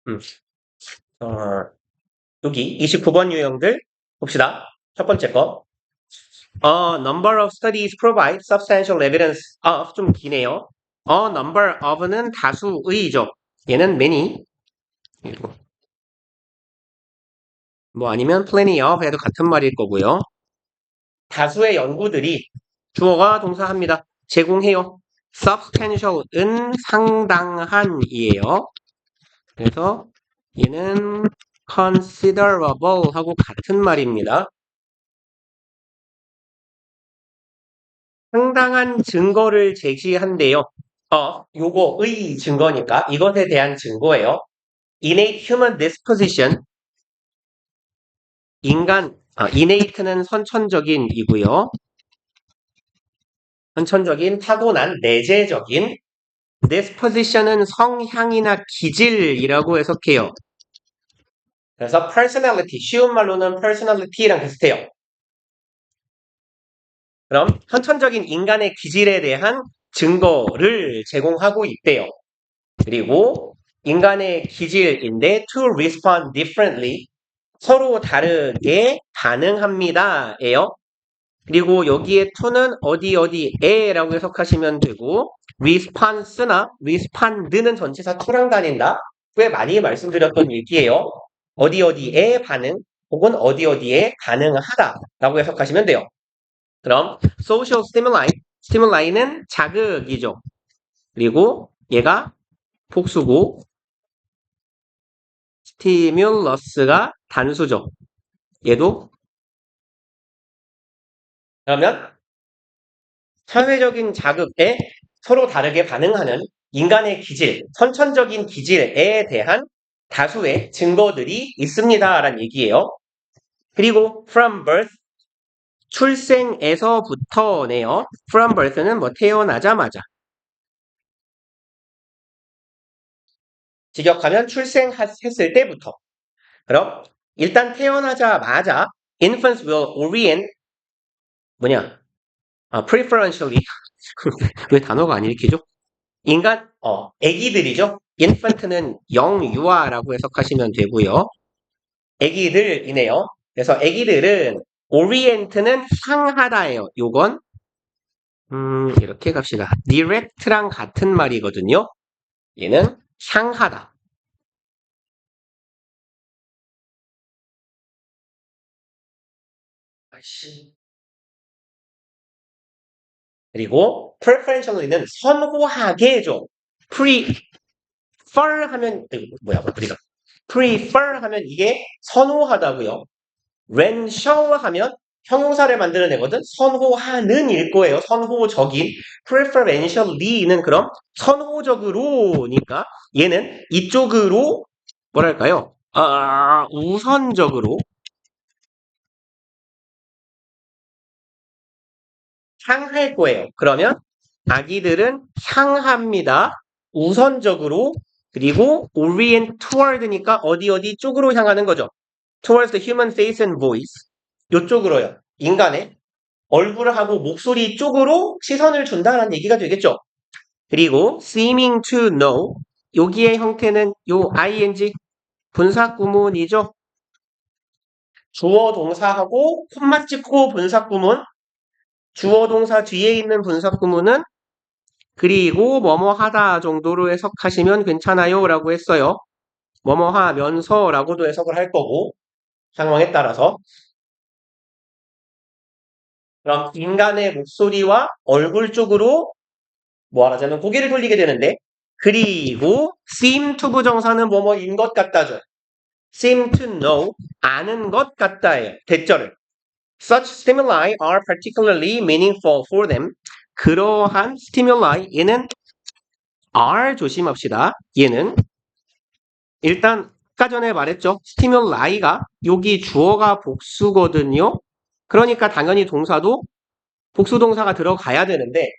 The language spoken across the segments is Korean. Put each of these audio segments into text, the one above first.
음, 어, 여기 29번 유형들 봅시다. 첫 번째 거. Number of studies provide substantial evidence of 좀 기네요. A number of는 다수의죠. 얘는 many. 그리고 뭐 아니면 plenty of 해도 같은 말일 거고요. 다수의 연구들이 주어가 동사합니다. 제공해요. substantial은 상당한이에요. 그래서 얘는 considerable 하고 같은 말입니다. 상당한 증거를 제시한대요. 요거의 증거니까 이것에 대한 증거예요. innate human disposition innate는 선천적인이고요. 선천적인 타고난 내재적인 disposition은 성향이나 기질이라고 해석해요. 그래서 personality, 쉬운 말로는 personality랑 비슷해요. 그럼 선천적인 인간의 기질에 대한 증거를 제공하고 있대요. 그리고 인간의 기질인데 to respond differently 서로 다르게 반응합니다. 예요. 그리고 여기에 to는 어디에 라고 해석하시면 되고 response나 respond는 전치사 to랑 다닌다. 꽤 많이 말씀드렸던 얘기예요. 어디에 반응 혹은 어디에 반응하다 라고 해석하시면 돼요. 그럼 social stimuli,는 자극이죠. 그리고 얘가 복수고 stimulus가 단수죠. 얘도 그러면 사회적인 자극에 서로 다르게 반응하는 인간의 기질, 선천적인 기질에 대한 다수의 증거들이 있습니다라는 얘기예요. 그리고 from birth, 출생에서부터네요. from birth는 뭐 태어나자마자. 직역하면 출생했을 때부터. 그럼 일단 태어나자마자 infants will orient preferentially 왜 단어가 안 읽히죠? 애기들이죠. infant는 영유아라고 해석하시면 되고요. 애기들이네요. 그래서 애기들은 orient는 향하다예요. 요건 이렇게 갑시다. direct랑 같은 말이거든요. 얘는 향하다. 그리고 preferentially는 선호하게죠. prefer 하면 우리가 prefer 하면 이게 선호하다고요. rensure 하면 형용사를 만들어내거든. 선호하는 일 거예요. 선호적인 preferentially는 그럼 선호적으로니까 얘는 이쪽으로 뭐랄까요? 우선적으로 향할 거예요. 그러면 아기들은 향합니다. 우선적으로 그리고 orient toward니까 어디 쪽으로 향하는 거죠. towards the human face and voice 요쪽으로요. 인간의 얼굴하고 목소리 쪽으로 시선을 준다라는 얘기가 되겠죠. 그리고 seeming to know 여기의 형태는 요 ing 분사 구문이죠. 주어 동사하고 콤마 찍고 분사 구문 주어 동사 뒤에 있는 분사 구문은 그리고 뭐뭐 하다 정도로 해석하시면 괜찮아요 라고 했어요. 뭐뭐 하면서 라고도 해석을 할 거고 상황에 따라서 그럼 인간의 목소리와 얼굴 쪽으로 뭐 하자면 고개를 돌리게 되는데 그리고 seem to 부정사는 뭐뭐인 것 같다죠. seem to know 아는 것 같다예요. 대절을 Such stimuli are particularly meaningful for them. 그러한 stimuli 얘는 are 조심합시다. 얘는 일단 아까 전에 말했죠. stimul이가 여기 주어가 복수거든요. 그러니까 당연히 동사도 복수 동사가 들어가야 되는데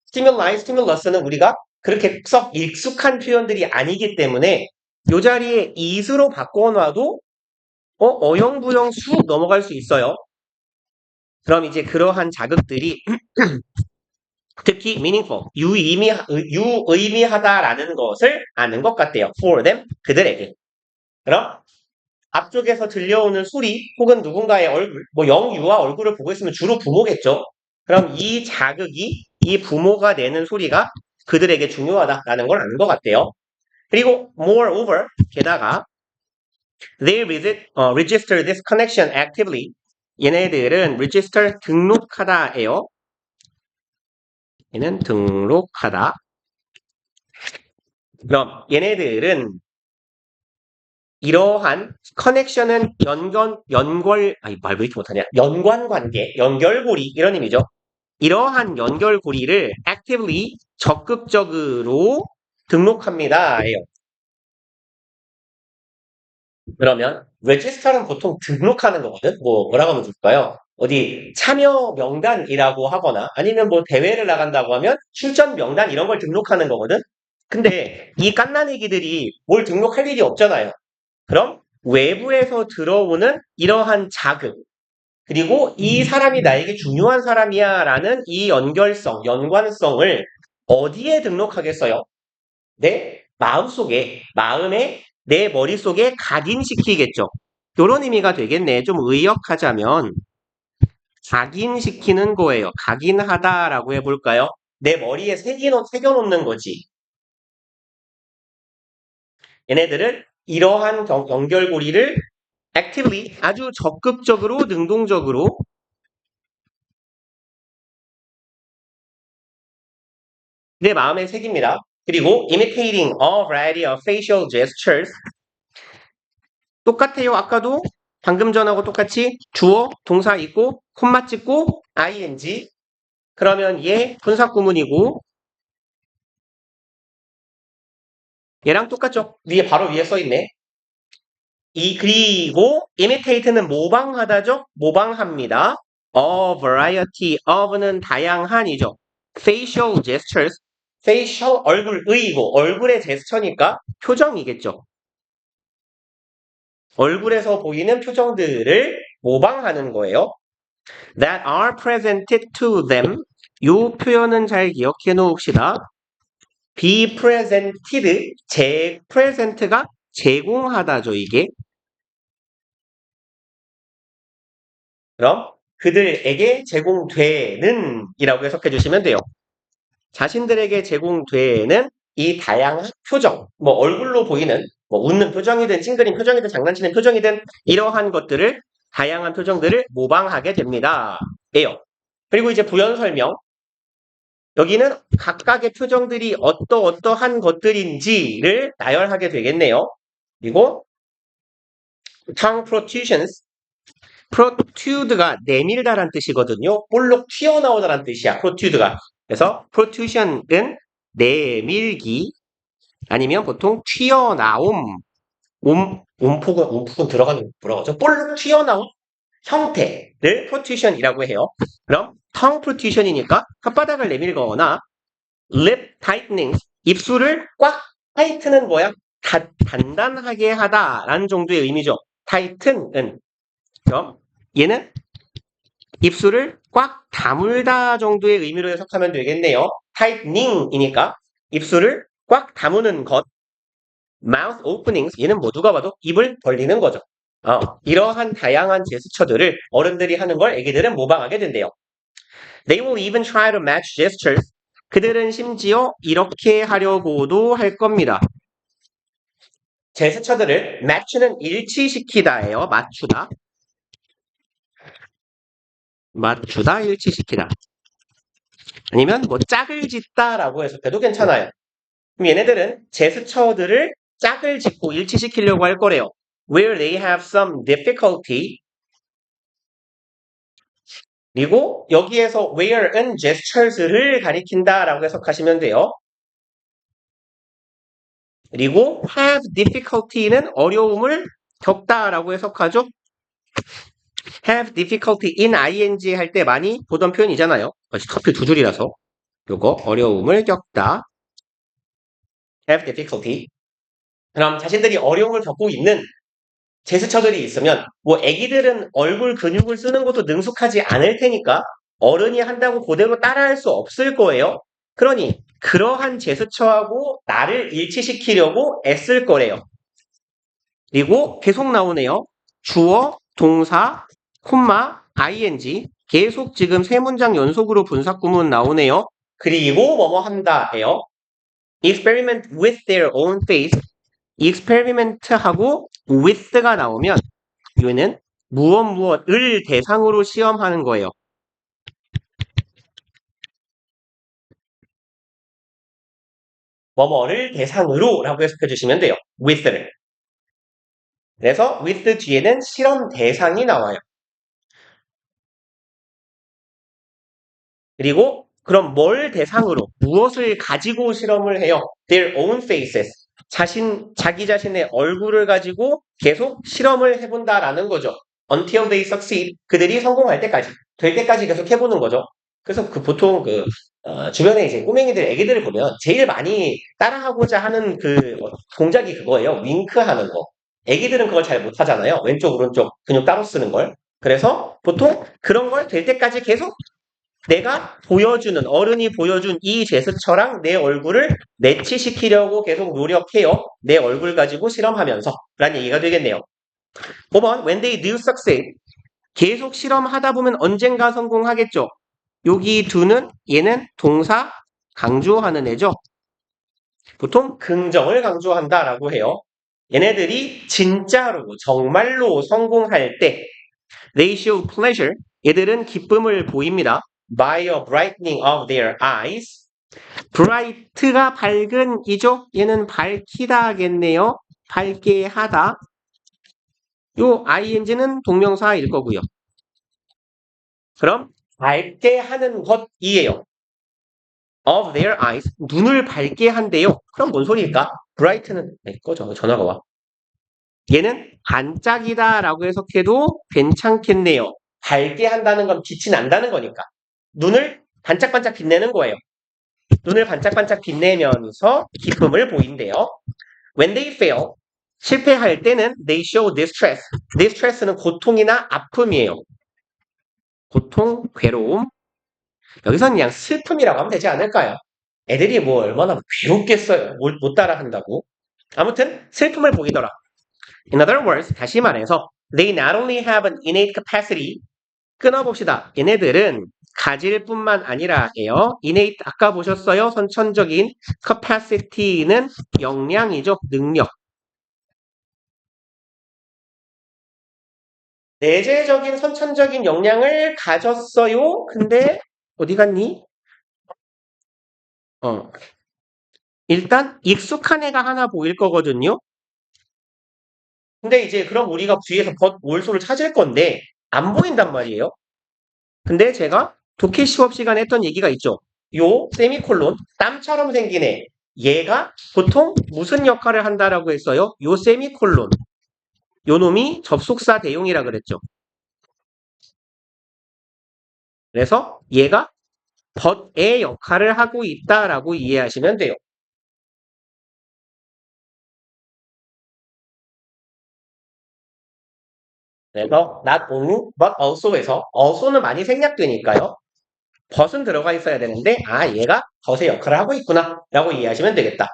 stimuli, stimulus는 우리가 그렇게 썩 익숙한 표현들이 아니기 때문에 이 자리에 is로 바꿔놔도 어영부영 쑥 넘어갈 수 있어요. 그럼 이제 그러한 자극들이 특히 meaningful, 유의미하다라는 것을 아는 것 같대요. for them, 그들에게. 그럼 앞쪽에서 들려오는 소리 혹은 누군가의 얼굴, 뭐 영유아 얼굴을 보고 있으면 주로 부모겠죠. 그럼 이 자극이 이 부모가 내는 소리가 그들에게 중요하다라는 걸 아는 것 같아요. 그리고 moreover 게다가 they register this connection actively. 얘네들은 register 등록하다예요. 얘는 등록하다. 그럼 얘네들은 이러한 커넥션은 아니 말 왜 이렇게 못하냐? 연관관계, 연결고리 이런 의미죠. 이러한 연결고리를 actively 적극적으로 등록합니다예요. 그러면 register는 보통 등록하는 거거든. 뭐라고 하면 좋을까요? 어디 참여 명단이라고 하거나 아니면 뭐 대회를 나간다고 하면 출전 명단 이런 걸 등록하는 거거든. 근데 이 갓난애기들이 뭘 등록할 일이 없잖아요. 그럼 외부에서 들어오는 이러한 자극, 그리고 이 사람이 나에게 중요한 사람이야 라는 이 연결성, 연관성을 어디에 등록하겠어요? 내 마음속에, 마음에, 내 머릿속에 각인시키겠죠. 이런 의미가 되겠네. 좀 의역하자면 각인시키는 거예요. 각인하다라고 해볼까요? 내 머리에 새겨놓는 거지. 얘네들은 이러한 연결고리를 actively 아주 적극적으로 능동적으로 내 마음에 새깁니다. 그리고 imitating a variety of facial gestures 똑같아요. 아까도 방금 전하고 똑같이 주어, 동사 있고 콤마 찍고 ing 그러면 얘 분사구문이고 얘랑 똑같죠. 바로 위에 써있네. 그리고 imitate는 모방하다죠. 모방합니다. A variety of는 다양한이죠. facial gestures facial 얼굴의이고 얼굴의 제스처니까 표정이겠죠. 얼굴에서 보이는 표정들을 모방하는 거예요. That are presented to them. 이 표현은 잘 기억해 놓읍시다. be presented, present가 제공하다죠, 이게. 그럼 그들에게 제공되는 이라고 해석해 주시면 돼요. 자신들에게 제공되는 이 다양한 표정, 뭐 얼굴로 보이는 뭐 웃는 표정이든 찡그린 표정이든 장난치는 표정이든 이러한 것들을 다양한 표정들을 모방하게 됩니다. 예요. 그리고 이제 부연 설명. 여기는 각각의 표정들이 어떠한 것들인지를 나열하게 되겠네요. 그리고 tongue protrusions. protrude가 내밀다란 뜻이거든요. 볼록 튀어나오다란 뜻이야. protrude가. 그래서 protrusion은 내밀기 아니면 보통 튀어나옴 움푹은 들어가는 뭐라고 하죠? 볼록 튀어나온 형태를 protrusion이라고 해요. 그럼 tongue protrusion이니까 혓바닥을 내밀거나 lip tightening 입술을 꽉 타이트는 뭐야? 단단하게 하다라는 정도의 의미죠. 타이튼은 그럼 얘는 입술을 꽉 다물다 정도의 의미로 해석하면 되겠네요. tightening 이니까 입술을 꽉 다무는 것. mouth openings 얘는 뭐 누가 봐도 입을 벌리는 거죠. 이러한 다양한 제스처들을 어른들이 하는 걸 애기들은 모방하게 된대요. They will even try to match gestures. 그들은 심지어 이렇게 하려고도 할 겁니다. 제스처들을 match는 일치시키다예요. 맞추다, 일치시키다. 아니면 뭐 짝을 짓다라고 해석해도 괜찮아요. 그럼 얘네들은 제스처들을 짝을 짓고 일치시키려고 할 거래요. Where they have some difficulty. 그리고 여기에서 where은 gestures를 가리킨다라고 해석하시면 돼요. 그리고 have difficulty는 어려움을 겪다라고 해석하죠. have difficulty in ing 할 때 많이 보던 표현이잖아요. 커피 두 줄이라서 요거 어려움을 겪다. have difficulty. 그럼 자신들이 어려움을 겪고 있는 제스처들이 있으면 뭐 애기들은 얼굴 근육을 쓰는 것도 능숙하지 않을 테니까 어른이 한다고 그대로 따라할 수 없을 거예요. 그러니 그러한 제스처하고 나를 일치시키려고 애쓸 거래요. 그리고 계속 나오네요. 주어, 동사, 콤마, ing. 계속 지금 세 문장 연속으로 분사구문 나오네요. 그리고 뭐뭐 한다예요. experiment with their own face. experiment하고 with가 나오면 이거는 무엇을 대상으로 시험하는 거예요. 뭐뭐를 대상으로 라고 해석해 주시면 돼요. with를. 그래서 with 뒤에는 실험 대상이 나와요. 그리고 그럼 뭘 대상으로 무엇을 가지고 실험을 해요? Their own faces. 자기 자신의 얼굴을 가지고 계속 실험을 해본다라는 거죠. Until they succeed. 그들이 성공할 때까지. 될 때까지 계속 해보는 거죠. 그래서 보통 주변에 이제 꼬맹이들, 애기들을 보면 제일 많이 따라하고자 하는 동작이 그거예요. 윙크하는 거. 애기들은 그걸 잘 못하잖아요. 왼쪽, 오른쪽 근육 따로 쓰는 걸. 그래서 보통 그런 걸 될 때까지 계속 내가 보여주는 어른이 보여준 이 제스처랑 내 얼굴을 매치시키려고 계속 노력해요. 내 얼굴 가지고 실험하면서 라는 얘기가 되겠네요. 5번 When they do succeed. 계속 실험하다 보면 언젠가 성공하겠죠. 여기 do는 얘는 동사 강조하는 애죠. 보통 긍정을 강조한다라고 해요. 얘네들이 진짜로 정말로 성공할 때 they show pleasure. 얘들은 기쁨을 보입니다. By a brightening of their eyes. bright가 밝은 이죠? 얘는 밝히다 하겠네요. 밝게 하다. 요 ing는 동명사일 거고요. 그럼 밝게 하는 것이에요. of their eyes. 눈을 밝게 한대요. 그럼 뭔 소리일까? bright는 내 거죠. 전화가 와. 얘는 반짝이다 라고 해석해도 괜찮겠네요. 밝게 한다는 건 빛이 난다는 거니까. 눈을 반짝반짝 빛내는 거예요. 눈을 반짝반짝 빛내면서 기쁨을 보인대요. When they fail, 실패할 때는 they show distress. distress는 고통이나 아픔이에요. 고통, 괴로움. 여기서는 그냥 슬픔이라고 하면 되지 않을까요? 애들이 뭐 얼마나 괴롭겠어요. 못 따라한다고. 아무튼 슬픔을 보이더라. In other words, 다시 말해서 they not only have an innate capacity. 끊어봅시다. 얘네들은 가질 뿐만 아니라예요. innate 아까 보셨어요? 선천적인 capacity는 역량이죠. 능력. 내재적인 선천적인 역량을 가졌어요. 근데 어디 갔니? 일단 익숙한 애가 하나 보일 거거든요. 근데 이제 그럼 우리가 뒤에서 올소를 찾을 건데 안 보인단 말이에요. 근데 제가 독해 수업 시간에 했던 얘기가 있죠. 요 세미콜론 땀처럼 생긴 애 얘가 보통 무슨 역할을 한다라고 했어요? 요 세미콜론 요 놈이 접속사 대용이라 그랬죠. 그래서 얘가 but의 역할을 하고 있다라고 이해하시면 돼요. 그래서 not only but also에서 also는 많이 생략되니까요. but은 들어가 있어야 되는데 얘가 but의 역할을 하고 있구나 라고 이해하시면 되겠다.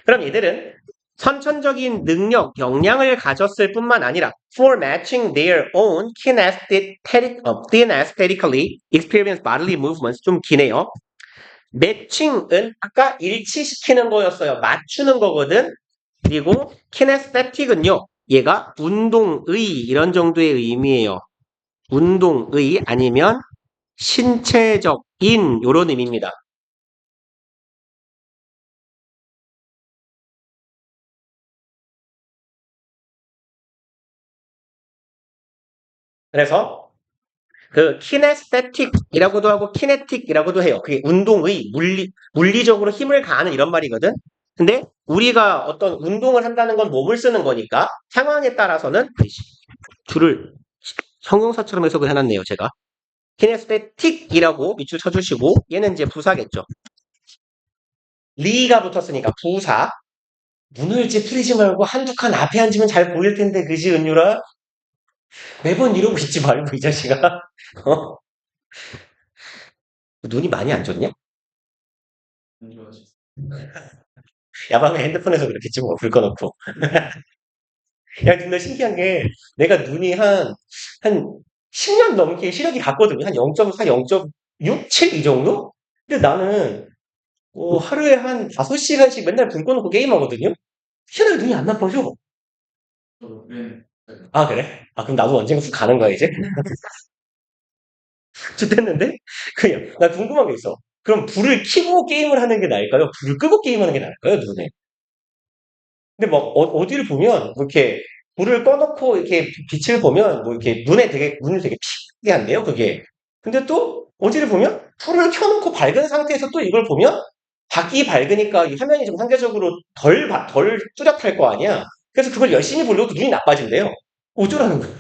그럼 얘들은 선천적인 능력, 역량을 가졌을 뿐만 아니라 for matching their own kinesthetically experienced bodily movements 좀 기네요. 매칭은 아까 일치시키는 거였어요. 맞추는 거거든. 그리고 kinesthetic은요. 얘가 운동의 이런 정도의 의미예요. 운동의 아니면 신체적인 이런 의미입니다. 그래서 kinesthetic이라고도 하고 kinetic이라고도 해요. 그게 운동의 물리적으로 힘을 가하는 이런 말이거든. 근데 우리가 어떤 운동을 한다는 건 몸을 쓰는 거니까 상황에 따라서는 줄을 형용사처럼 해석을 해놨네요. 제가 kinesthetic이라고 밑줄 쳐주시고 얘는 이제 부사겠죠. 리가 붙었으니까 부사. 눈을 찌푸리지 말고 한두 칸 앞에 앉으면 잘 보일 텐데 그지 은유라? 매번 이러고 있지 말고 이 자식아. 어? 눈이 많이 안 좋냐? 야밤에 핸드폰에서 그렇겠지 뭐 불 꺼놓고. 야, 근데 신기한 게 내가 눈이 한 10년 넘게 시력이 갔거든요. 한 0.4, 0.6, 7 이 정도? 근데 나는 하루에 한 5시간씩 맨날 불 꺼놓고 게임하거든요. 희한하게 눈이 안 나빠져. 아, 그래? 아, 그럼 나도 언젠가 훅 가는 거야, 이제? 좋됐는데? 그냥, 나 궁금한 게 있어. 그럼 불을 켜고 게임을 하는 게 나을까요? 불을 끄고 게임하는 게 나을까요, 눈에? 근데 막, 어디를 보면, 뭐 이렇게, 불을 꺼놓고 이렇게 빛을 보면, 뭐 이렇게 눈을 되게 피게 한대요, 그게. 근데 또, 어디를 보면, 불을 켜놓고 밝은 상태에서 또 이걸 보면, 밖이 밝으니까 이 화면이 좀 상대적으로 덜 뚜렷할 거 아니야? 그래서 그걸 열심히 보려고 눈이 나빠진대요. 어쩌라는 거야?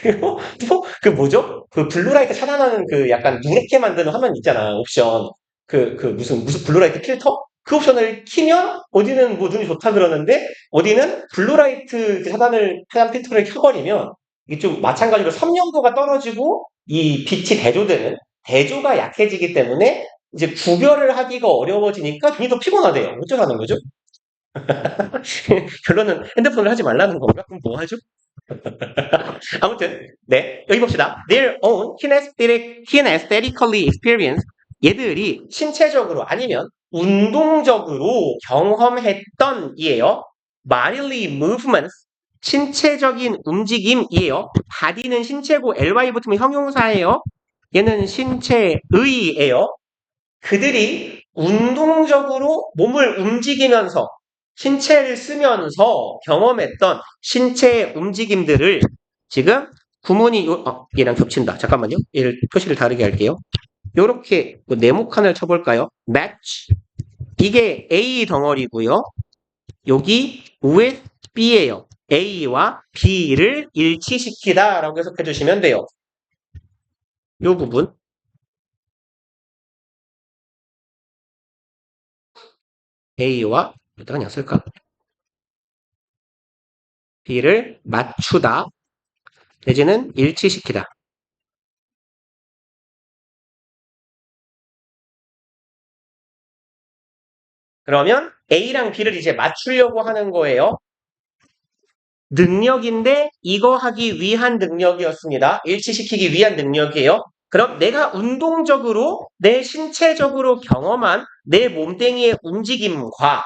그리고 또, 그 뭐죠? 그 블루라이트 차단하는 그 약간 누렇게 만드는 화면 있잖아, 옵션. 무슨 블루라이트 필터? 그 옵션을 키면 어디는 뭐 눈이 좋다 그러는데 어디는 블루라이트 차단 필터를 켜버리면 이게 좀 마찬가지로 선명도가 떨어지고 이 빛이 대조가 약해지기 때문에 이제 구별을 하기가 어려워지니까 눈이 더 피곤하대요. 어쩌라는 거죠? 결론은 핸드폰을 하지 말라는 건가? 그럼 뭐 하죠? 아무튼 네 여기 봅시다. Their own kinesthetically experience 얘들이 신체적으로 아니면 운동적으로 경험했던 이에요. bodily movements 신체적인 움직임이에요. body는 신체고 ly 붙으면 형용사예요. 얘는 신체의예요. 그들이 운동적으로 몸을 움직이면서 신체를 쓰면서 경험했던 신체의 움직임들을 지금 구문이 얘랑 겹친다. 잠깐만요. 얘를 표시를 다르게 할게요. 요렇게 네모칸을 쳐볼까요? match 이게 A 덩어리고요. 여기 with B예요. A와 B를 일치시키다 라고 해석해 주시면 돼요. 요 부분 A와 일단 그냥 쓸까? B를 맞추다 내지는 일치시키다. 그러면 A랑 B를 이제 맞추려고 하는 거예요. 능력인데 이거 하기 위한 능력이었습니다. 일치시키기 위한 능력이에요. 그럼 내가 운동적으로 내 신체적으로 경험한 내 몸뚱이의 움직임과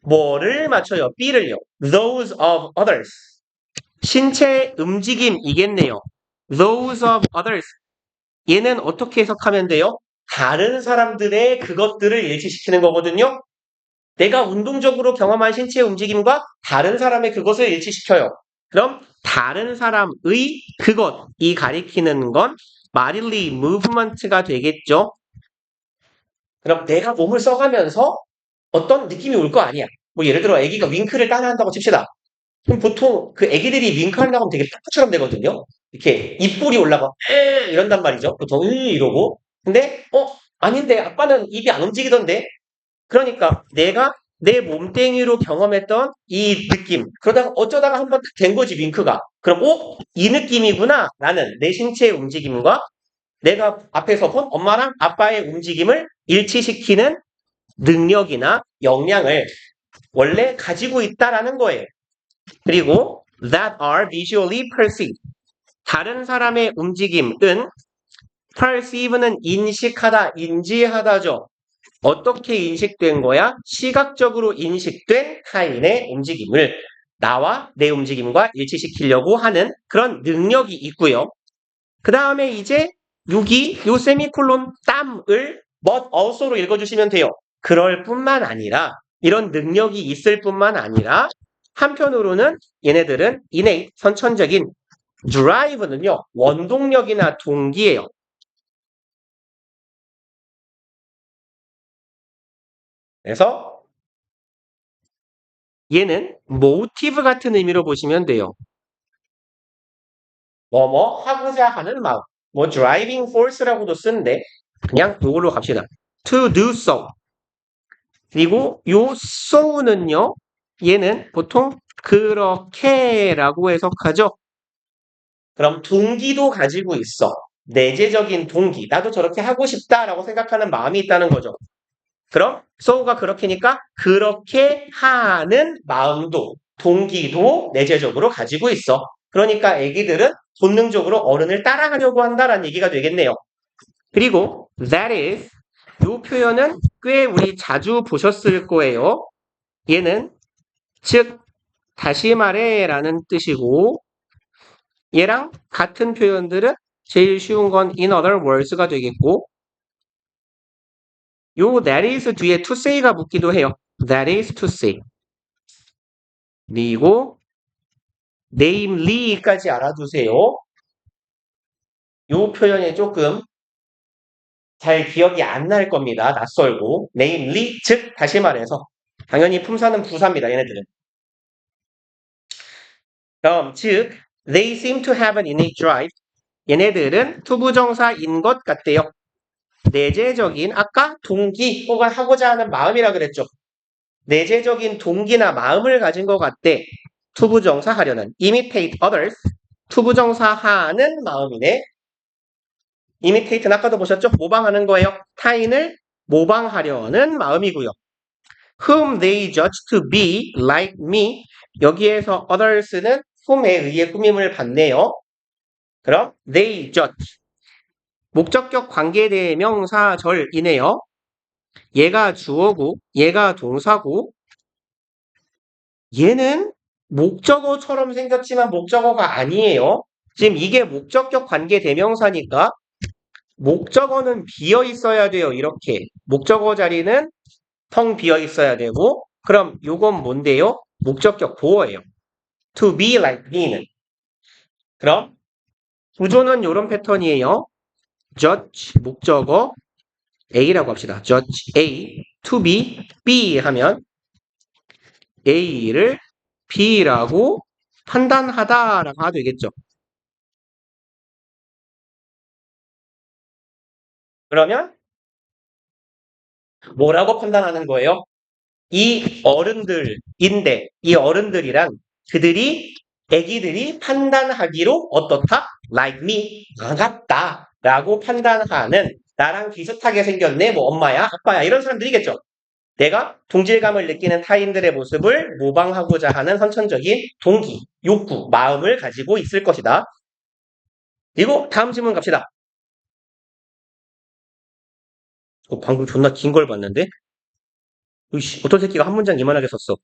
뭐를 맞춰요? B를요. Those of others. 신체 움직임이겠네요. Those of others. 얘는 어떻게 해석하면 돼요? 다른 사람들의 그것들을 일치시키는 거거든요. 내가 운동적으로 경험한 신체 움직임과 다른 사람의 그것을 일치시켜요. 그럼 다른 사람의 그것이 가리키는 건 bodily movement가 되겠죠. 그럼 내가 몸을 써가면서 어떤 느낌이 올 거 아니야. 뭐 예를 들어 아기가 윙크를 따라한다고 칩시다. 그럼 보통 그 애기들이 윙크하려고 하면 되게 파파처럼 되거든요. 이렇게 입꼬리 올라가 이런단 말이죠. 보통 이러고. 근데 아닌데 아빠는 입이 안 움직이던데. 그러니까 내가 내 몸뚱이로 경험했던 이 느낌. 그러다가 어쩌다가 한번 된 거지 윙크가. 그럼 이 느낌이구나. 라는 내 신체의 움직임과 내가 앞에서 본 엄마랑 아빠의 움직임을 일치시키는 능력이나 역량을 원래 가지고 있다라는 거예요. 그리고 that are visually perceived. 다른 사람의 움직임은 perceive는 인식하다, 인지하다죠. 어떻게 인식된 거야? 시각적으로 인식된 타인의 움직임을 나와 내 움직임과 일치시키려고 하는 그런 능력이 있고요. 그 다음에 이제 여기 요 세미콜론 땀을 but also로 읽어주시면 돼요. 그럴 뿐만 아니라 이런 능력이 있을 뿐만 아니라 한편으로는 얘네들은 innate 선천적인 drive는요 원동력이나 동기예요. 그래서 얘는 motive 같은 의미로 보시면 돼요. 뭐뭐 하고자 하는 마음. 뭐 driving force라고도 쓰는데 그냥 이걸로 갑시다. to do so. 그리고 요 so는요. 얘는 보통 그렇게라고 해석하죠. 그럼 동기도 가지고 있어. 내재적인 동기. 나도 저렇게 하고 싶다라고 생각하는 마음이 있다는 거죠. 그럼 so가 그렇게니까 그렇게 하는 마음도 동기도 내재적으로 가지고 있어. 그러니까 애기들은 본능적으로 어른을 따라가려고 한다라는 얘기가 되겠네요. 그리고 that is 이 표현은 꽤 우리 자주 보셨을 거예요. 얘는 즉 다시 말해 라는 뜻이고 얘랑 같은 표현들은 제일 쉬운 건 in other words가 되겠고 요 that is 뒤에 to say가 붙기도 해요. that is to say. 그리고 namelly까지 알아두세요. 요 표현이 조금 잘 기억이 안 날 겁니다. 낯설고. namely, 즉 다시 말해서 당연히 품사는 부사입니다. 얘네들은. 그럼 즉 they seem to have an innate drive. 얘네들은 투부정사인 것 같대요. 내재적인 아까 동기 혹은 하고자 하는 마음이라 그랬죠. 내재적인 동기나 마음을 가진 것 같대. 투부정사 하려는 imitate others. 투부정사 하는 마음이네. imitate는 아까도 보셨죠? 모방하는 거예요. 타인을 모방하려는 마음이고요. whom they judge to be like me. 여기에서 others는 whom에 의해 꾸밈을 받네요. 그럼 they judge. 목적격 관계대명사절이네요. 얘가 주어고 얘가 동사고 얘는 목적어처럼 생겼지만 목적어가 아니에요. 지금 이게 목적격 관계대명사니까 목적어는 비어 있어야 돼요. 이렇게 목적어 자리는 텅 비어 있어야 되고 그럼 요건 뭔데요? 목적격 보어예요. to be like me는 그럼 구조는 이런 패턴이에요. judge 목적어 A라고 합시다. judge A to be B 하면 A를 B라고 판단하다라고 하도 되겠죠. 그러면 뭐라고 판단하는 거예요? 이 어른들인데 이 어른들이란 그들이 애기들이 판단하기로 어떻다? like me 나 같다 라고 판단하는 나랑 비슷하게 생겼네 뭐 엄마야 아빠야 이런 사람들이겠죠. 내가 동질감을 느끼는 타인들의 모습을 모방하고자 하는 선천적인 동기, 욕구, 마음을 가지고 있을 것이다. 그리고 다음 질문 갑시다. 방금 존나 긴 걸 봤는데? 으이씨, 어떤 새끼가 한 문장 이만하게 썼어.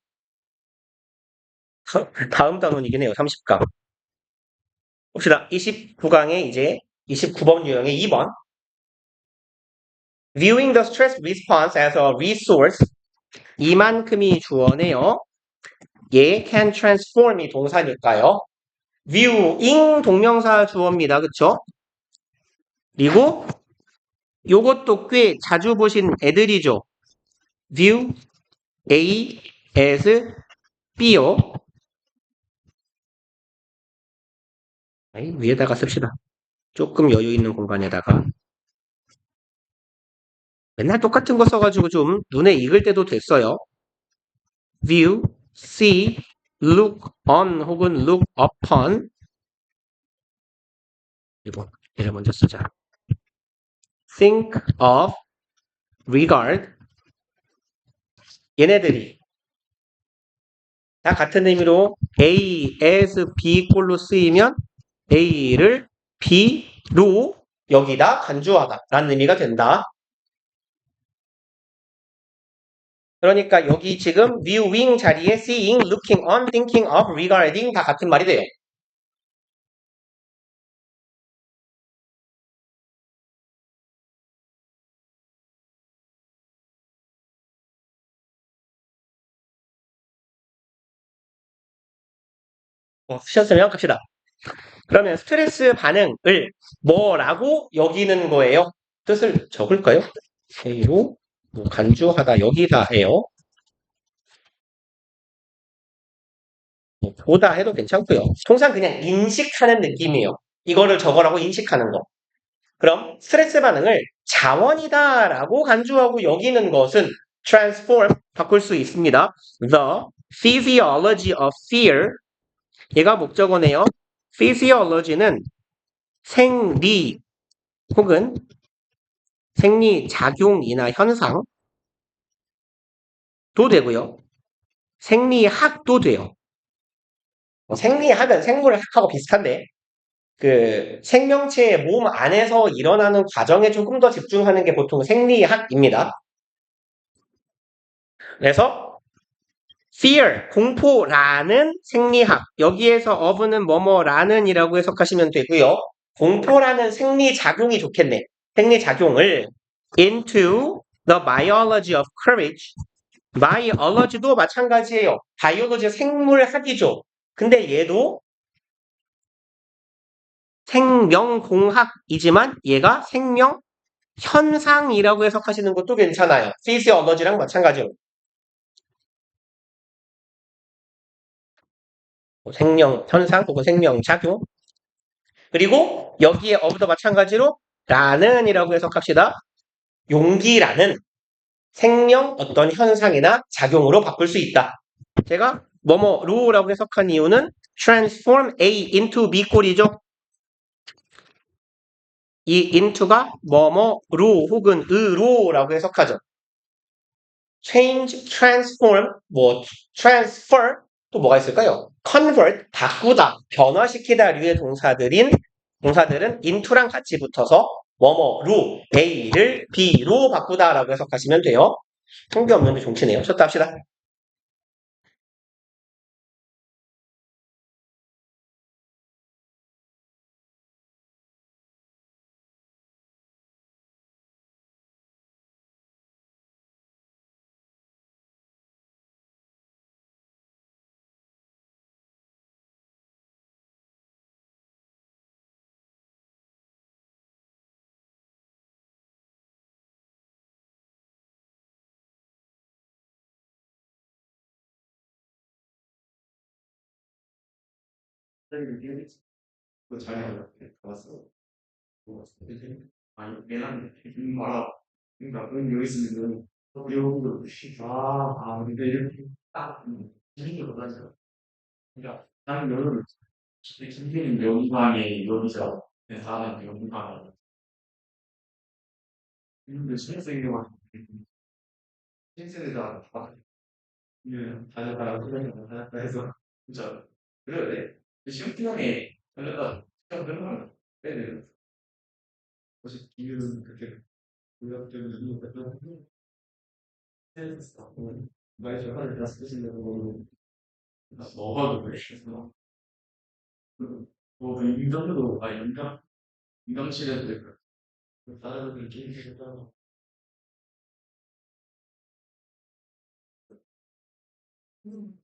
다음 단원이긴 해요. 30강. 봅시다. 29강에 이제 29번 유형의 2번. Viewing the stress response as a resource. 이만큼이 주어네요. 얘 can transform이 동사니까요. viewing 동명사 주어입니다. 그쵸? 그리고 요것도 꽤 자주 보신 애들이죠. view A as B요. 위에다가 씁시다. 조금 여유 있는 공간에다가. 맨날 똑같은 거 써가지고 좀 눈에 익을 때도 됐어요. view, see, look on 혹은 look upon. 그리고 얘를 먼저 쓰자. think of, regard. 얘네들이 다 같은 의미로 A as B 꼴로 쓰이면 A를 B로 여기다 간주하다 라는 의미가 된다. 그러니까 여기 지금 viewing 자리에 seeing, looking on, thinking of, regarding 다 같은 말이 돼요. 쓰셨으면 갑시다. 그러면 스트레스 반응을 뭐라고 여기는 거예요? 뜻을 적을까요? A로 뭐 간주하다 여기다 해요. 뭐 보다 해도 괜찮고요. 통상 그냥 인식하는 느낌이에요. 이거를 저거라고 인식하는 거. 그럼 스트레스 반응을 자원이다라고 간주하고 여기는 것은 transform 바꿀 수 있습니다. The physiology of fear 얘가 목적어네요. physiology는 생리 혹은 생리작용이나 현상도 되고요. 생리학도 돼요. 생리학은 생물학하고 비슷한데, 그 생명체의 몸 안에서 일어나는 과정에 조금 더 집중하는 게 보통 생리학입니다. 그래서 fear, 공포라는 생리학. 여기에서 of는 뭐뭐라는이라고 해석하시면 되고요. 공포라는 생리작용이 좋겠네. 생리작용을 into the biology of courage. biology도 마찬가지예요. biology 생물학이죠. 근데 얘도 생명공학이지만 얘가 생명 현상이라고 해석하시는 것도 괜찮아요. physiology랑 마찬가지로. 생명 현상 혹은 생명 작용. 그리고 여기에 of도 마찬가지로 라는이라고 해석합시다. 용기라는 생명 어떤 현상이나 작용으로 바꿀 수 있다. 제가 뭐뭐로라고 해석한 이유는 transform A into B 꼴이죠. 이 into가 뭐뭐로 혹은 으로라고 해석하죠. change, transform, transfer 또 뭐가 있을까요? convert, 바꾸다, 변화시키다류의 동사들은 into랑 같이 붙어서 뭐뭐로 A를 B로 바꾸다라고 해석하시면 돼요. 통계 없는데 종치네요. 쳤다 합시다. 그거 잘 나왔어. 아니, 내가 말아. 그러니까 그런 거 있으면은 이런 근데 이렇게 딱 이런 거 몰라서. 그러니까 나는 여름 김기는 명상에 여기서 내 사람 명상에 근데 신세계가 막 신세대다 막 다녔다가 다녔다 해서 진짜 그래. 시험기간에 다녔다 진짜 그런 걸 빼야 돼. 혹시 기회는 그렇게 노력 때문에 눈을 뺐던 했어. 많이 전화를 다 쓰시려고 뭐가 그랬어. 뭐 인정도 인정실에도 되고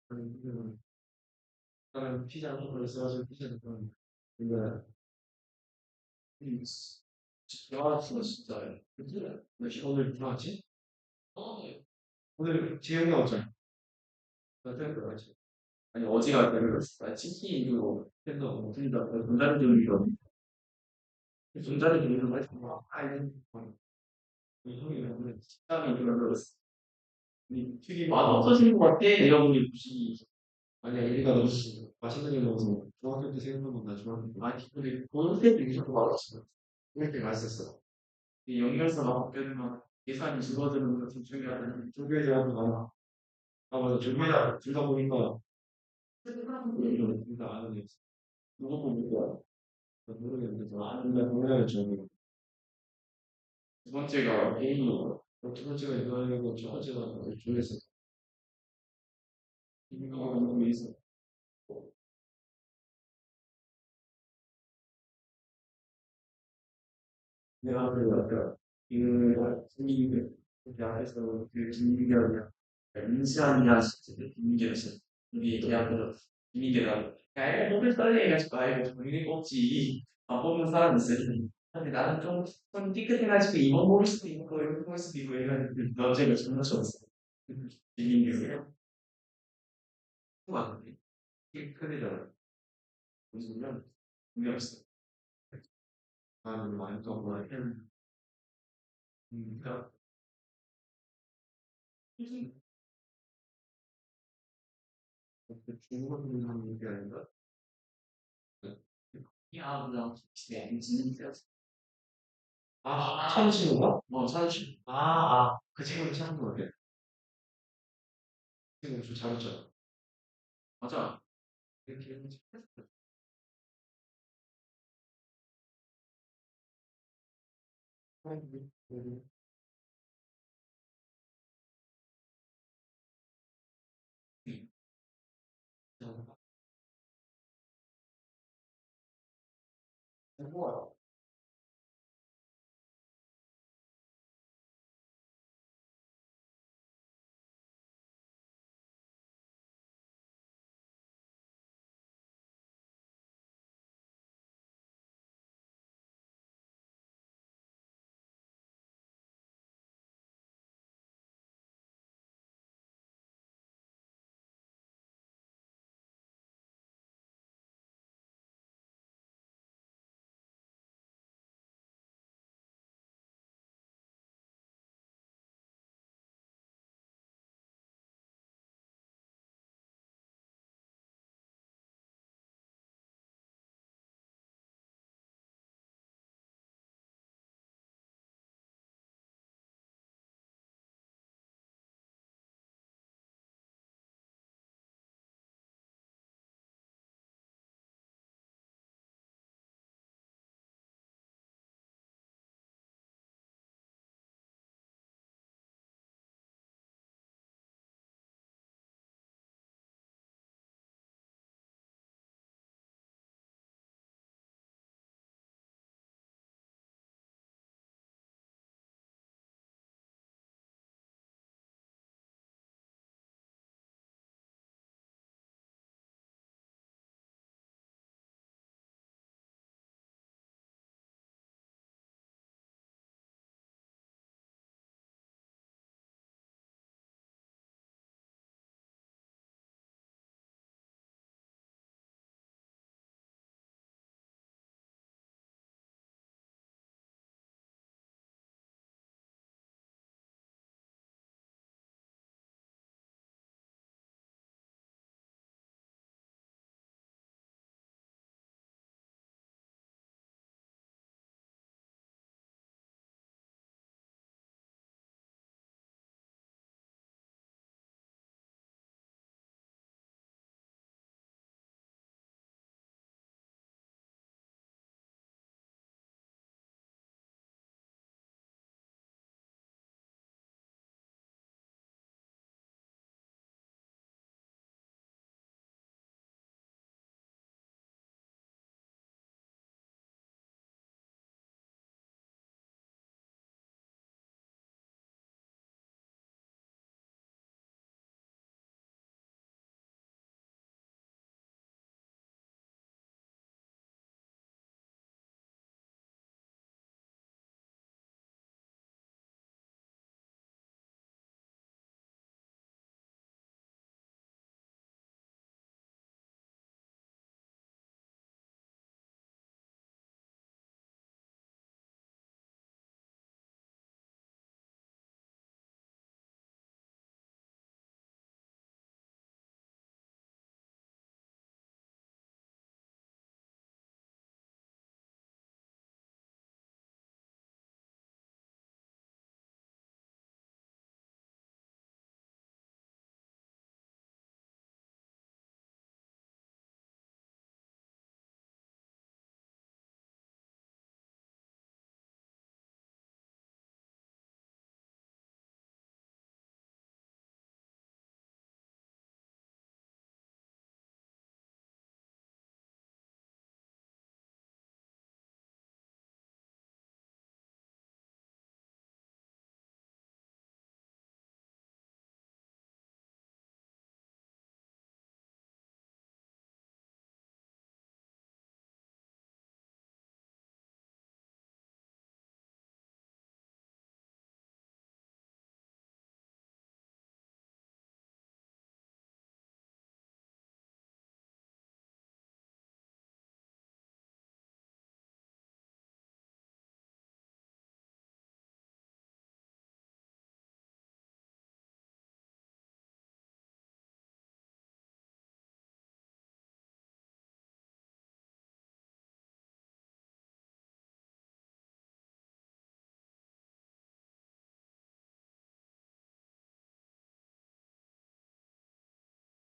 다른 분들 게임하다가 다른 피자 먹으러 써가지고 피자를 먹는 이거 아 진짜 근데 왜 오늘 뭐하지? 오늘 재영 나왔잖아. 나 때문에 그러지. 아니 어제가 그랬어. 치킨도 했던 거 틀리다. 전자레인지로 전자레인지로 해서 막 아이는 형이 오늘 식당에 그러더랬어. 되게 맛 없어지는 것 같아. 이런 분이 혹시 아니야 우리가 너무 맛있는 게 먹어서 중학교 때 생각난 건나 중학교 아니 근데 고등 때도 이렇게 맛없어. 이렇게 맛있었어. 이 연결사가 바뀌면 계산이 줄어드는 것좀 중요하다는 조교에 대한 거 많아. 아 맞아 조교에다 둘다 보니까 둘다 아는 게 있어. 누구 보는 거야? 모르겠는데 아는데 보내야죠. 두 번째가 A로 두 번째가 이거고 첫 번째가 조에서 이거 너무 있어. 내가 그 아까 그 김민규 그 앞에서 그 김민규야 인수한이라 진짜 김민규였어. 우리 대학교 김민규가 야 뽑을 떨래 해가지고 아이고 본인이 뽑지 안 뽑는 사람 있어요. 근데 나는 좀 삐끗해가지고 이번 뽑을 수도 있고 이번 뽑을 수도 있고 이런 너제가 존나 좋았어. 김민규야. 안 돼. 삐끗해잖아. 무슨 면 분명했어. 나는 많이 더 뭐라 해. 그러니까 중국인 하는 게 아닌가? 야, 나 진짜 천신인가? 천신. 그 친구는 찾은 거 같아. 그 친구 좀 잘했잖아. 맞아. 이렇게 했어요. 뭐야?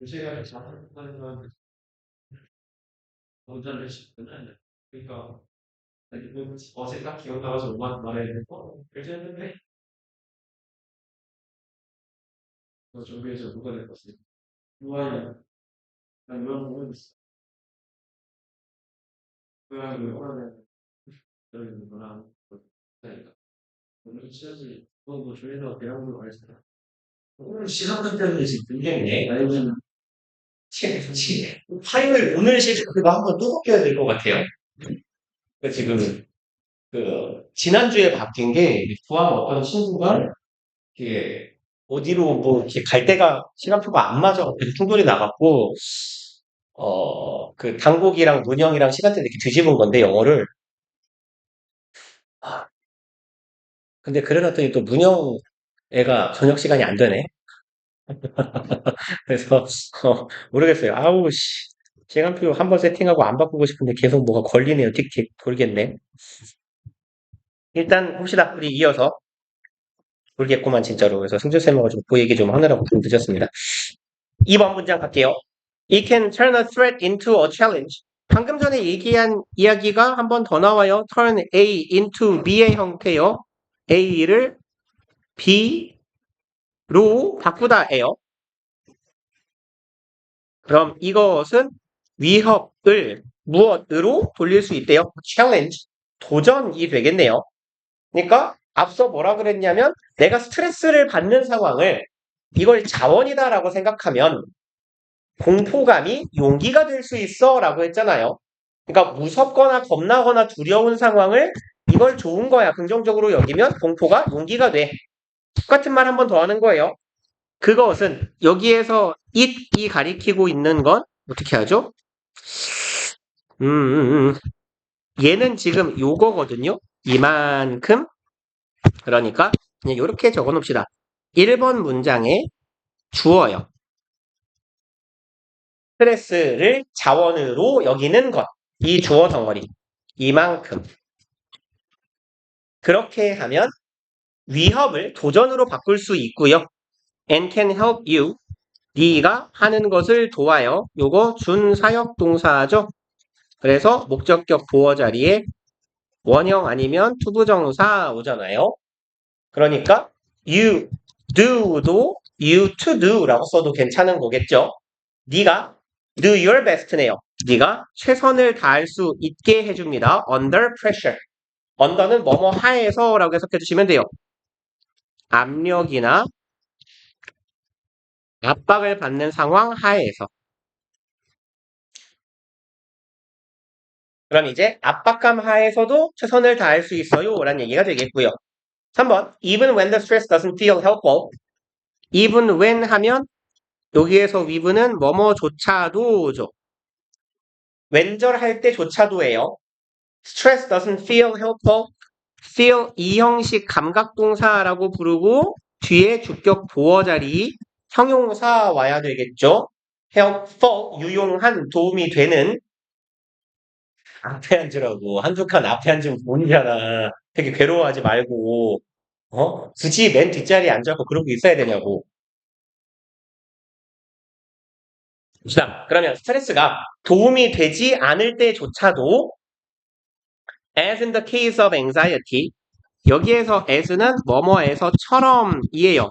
요새가 잘하는 문자를 시키면 그러니까 이분 어제 딱 기억나가지고 엄마한테 말해야 되고 결제했는데 너 준비해줘 누가 될 것이 좋아요. 난 이런 부분 있어. 고양이 오라는 그런 거랑 그러니까 오늘 시험이 뭐 조회가 배우는 거 알잖아. 오늘 시험 때문에 지금 굉장히 아니면 파일을 오늘 시즌으로 한번 또 바뀌어야 될 것 같아요. 지금 지난주에 바뀐 게 구한 어떤 친구가 이게 어디로 뭐 이렇게 갈 데가 시간표가 안 맞아 그래서 충돌이 나갔고 당국이랑 문형이랑 시간대 이렇게 뒤집은 건데 영어를 아, 근데 그래놨더니 또 문형 애가 저녁 시간이 안 되네. 그래서 모르겠어요. 아우 씨 시간표 한번 세팅하고 안 바꾸고 싶은데 계속 뭐가 걸리네요. 틱틱 돌겠네. 일단 봅시다. 우리 이어서 돌겠구만 진짜로. 그래서 승주쌤하고 좀 그 얘기 좀 하느라고 좀 늦었습니다. 2번 문장 갈게요. It can turn a threat into a challenge. 방금 전에 얘기한 이야기가 한 번 더 나와요. turn A into B의 형태요. A를 B로 바꾸다예요. 그럼 이것은 위협을 무엇으로 돌릴 수 있대요? challenge, 도전이 되겠네요. 그러니까 앞서 뭐라 그랬냐면 내가 스트레스를 받는 상황을 이걸 자원이다라고 생각하면 공포감이 용기가 될 수 있어 라고 했잖아요. 그러니까 무섭거나 겁나거나 두려운 상황을 이걸 좋은 거야 긍정적으로 여기면 공포가 용기가 돼. 똑같은 말 한 번 더 하는 거예요. 그것은 여기에서 it이 가리키고 있는 건 어떻게 하죠? 얘는 지금 요거거든요. 이만큼. 그러니까 그냥 이렇게 적어 놓읍시다. 1번 문장에 주어요. 스트레스를 자원으로 여기는 것. 이 주어 덩어리. 이만큼. 그렇게 하면 위협을 도전으로 바꿀 수 있고요. and can help you. 네가 하는 것을 도와요. 요거 준사역 동사죠. 그래서 목적격 보어 자리에 원형 아니면 투부정사 오잖아요. 그러니까 you do도 you to do라고 써도 괜찮은 거겠죠. 네가 do your best네요. 네가 최선을 다할 수 있게 해줍니다. under pressure. under는 뭐뭐 하에서라고 해석해 주시면 돼요. 압력이나 압박을 받는 상황 하에서. 그럼 이제 압박감 하에서도 최선을 다할 수 있어요 라는 얘기가 되겠고요. 3번 even when the stress doesn't feel helpful. even when 하면 여기에서 we've는 뭐뭐조차도죠. 왼절할 때조차도예요. stress doesn't feel helpful. feel 이 형식 감각동사라고 부르고 뒤에 주격 보어 자리 형용사 와야 되겠죠. helpful 유용한 도움이 되는 앞에 앉으라고 한두 칸 앞에 앉으면 돈이잖아. 되게 괴로워하지 말고 굳이 맨 뒷자리에 앉아서 그러고 있어야 되냐고. 자, 그러면 스트레스가 도움이 되지 않을 때조차도 as in the case of anxiety 여기에서 as는 뭐뭐에서처럼이에요.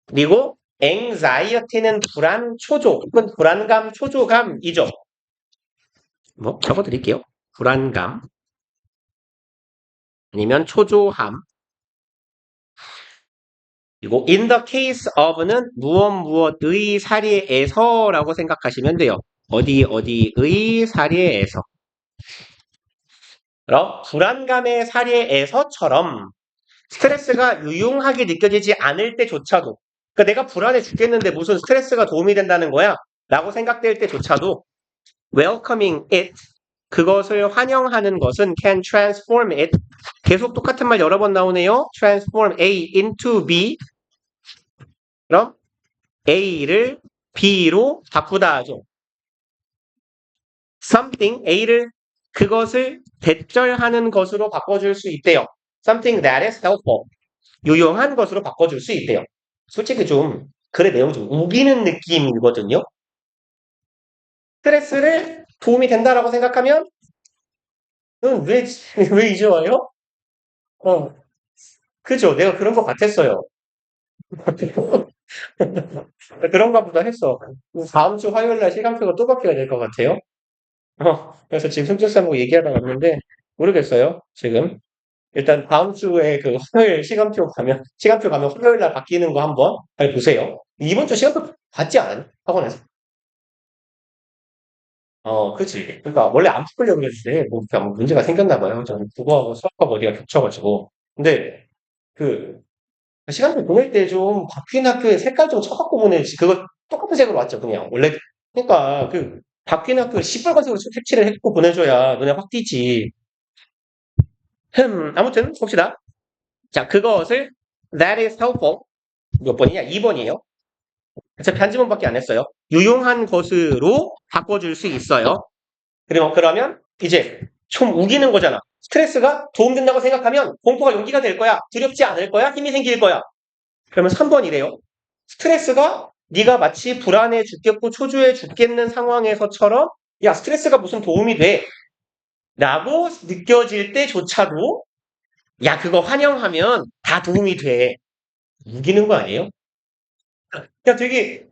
그리고 anxiety는 불안 초조 혹은 불안감 초조감이죠. 뭐 적어드릴게요. 불안감 아니면 초조함. 그리고 in the case of는 무엇의 사례에서라고 생각하시면 돼요. 어디의 사례에서. 그럼 불안감의 사례에서처럼 스트레스가 유용하게 느껴지지 않을 때조차도 그러니까 내가 불안해 죽겠는데 무슨 스트레스가 도움이 된다는 거야? 라고 생각될 때조차도 welcoming it 그것을 환영하는 것은 can transform it 계속 똑같은 말 여러 번 나오네요. transform A into B 그럼 A를 B로 바꾸다 하죠. something A를 그것을 대절하는 것으로 바꿔줄 수 있대요. something that is helpful 유용한 것으로 바꿔줄 수 있대요. 솔직히 좀 글의 내용 좀 우기는 느낌이거든요. 스트레스를 도움이 된다라고 생각하면 왜, 왜 이제 와요? 어, 그죠. 내가 그런 것 같았어요. 그런가 보다 했어. 다음 주 화요일 날 시간표가 또 바뀌어야 될 것 같아요. 그래서 지금 승준쌤하고 얘기하다 왔는데, 모르겠어요. 지금. 일단 다음 주에 그 화요일 시간표 가면 화요일 날 바뀌는 거 한번 잘 보세요. 이번 주 시간표 받지 않아요? 학원에서? 그치. 그러니까 원래 안 풀려고 그랬는데, 뭐, 그냥 문제가 생겼나 봐요. 저는 국어하고 수학하고 어디가 겹쳐가지고. 근데, 그, 시간표 보낼 때 좀 바뀐 학교에 색깔 좀 쳐갖고 보내지. 그거 똑같은 색으로 왔죠, 그냥. 원래. 그러니까, 바뀐 학교에 시뻘건색으로 색칠을 했고 보내줘야 눈에 확 띄지. 아무튼, 봅시다. 자, 그것을, that is helpful. 몇 번이냐? 2번이에요. 어차피 한 지문밖에 안 했어요. 유용한 것으로 바꿔줄 수 있어요. 그러면 이제 좀 우기는 거잖아. 스트레스가 도움된다고 생각하면 공포가 용기가 될 거야. 두렵지 않을 거야. 힘이 생길 거야. 그러면 3번이래요. 스트레스가 네가 마치 불안해 죽겠고 초조해 죽겠는 상황에서처럼 야 스트레스가 무슨 도움이 돼 라고 느껴질 때조차도 야 그거 환영하면 다 도움이 돼. 우기는 거 아니에요? 야 되게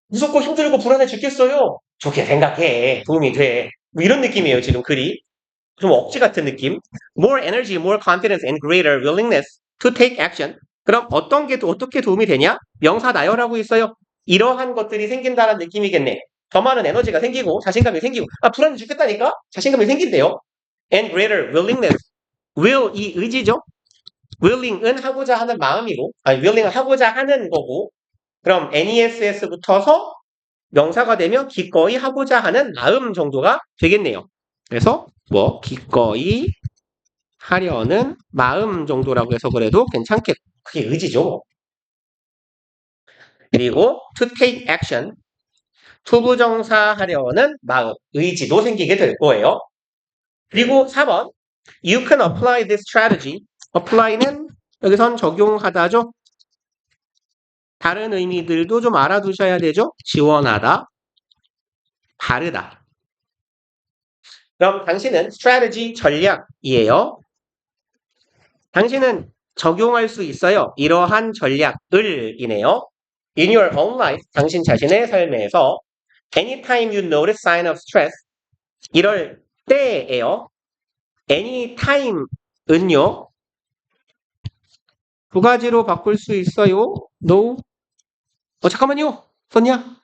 무섭고 힘들고 불안해 죽겠어요. 좋게 생각해. 도움이 돼. 뭐 이런 느낌이에요, 지금 글이. 좀 억지 같은 느낌. More energy, more confidence, and greater willingness to take action. 그럼 어떤 게 또 어떻게 도움이 되냐? 명사 나열하고 있어요. 이러한 것들이 생긴다는 느낌이겠네. 더 많은 에너지가 생기고 자신감이 생기고 불안해 죽겠다니까? 자신감이 생긴대요. And greater willingness. will 이 의지죠. willing은 하고자 하는 마음이고 willing은 하고자 하는 거고 그럼 NESS 붙어서 명사가 되면 기꺼이 하고자 하는 마음 정도가 되겠네요. 그래서 기꺼이 하려는 마음 정도라고 해서 그래도 괜찮겠고 그게 의지죠. 그리고 to take action 투부정사 하려는 마음, 의지도 생기게 될 거예요. 그리고 4번 You can apply this strategy. apply는 여기선 적용하다죠. 다른 의미들도 좀 알아두셔야 되죠. 지원하다, 바르다. 그럼 당신은 strategy 전략이에요. 당신은 적용할 수 있어요. 이러한 전략을 이네요. In your own life, 당신 자신의 삶에서 anytime you notice sign of stress, 이럴 때예요. anytime은요. 두 가지로 바꿀 수 있어요. No. 잠깐만요. 썼냐?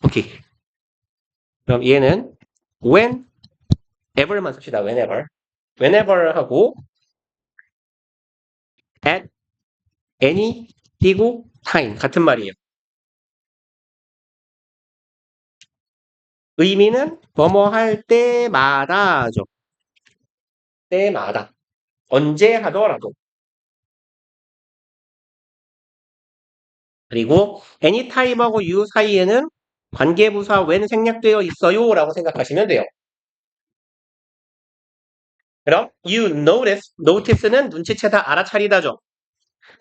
오케이. 그럼 얘는 whenever만 씁시다. whenever. whenever 하고 at any 띄고 time 같은 말이에요. 의미는 뭐뭐 할 때마다죠. 때마다. 언제 하더라도. 그리고 anytime하고 you 사이에는 관계부사 when 생략되어 있어요 라고 생각하시면 돼요. 그럼 you notice는 눈치채다 알아차리다죠.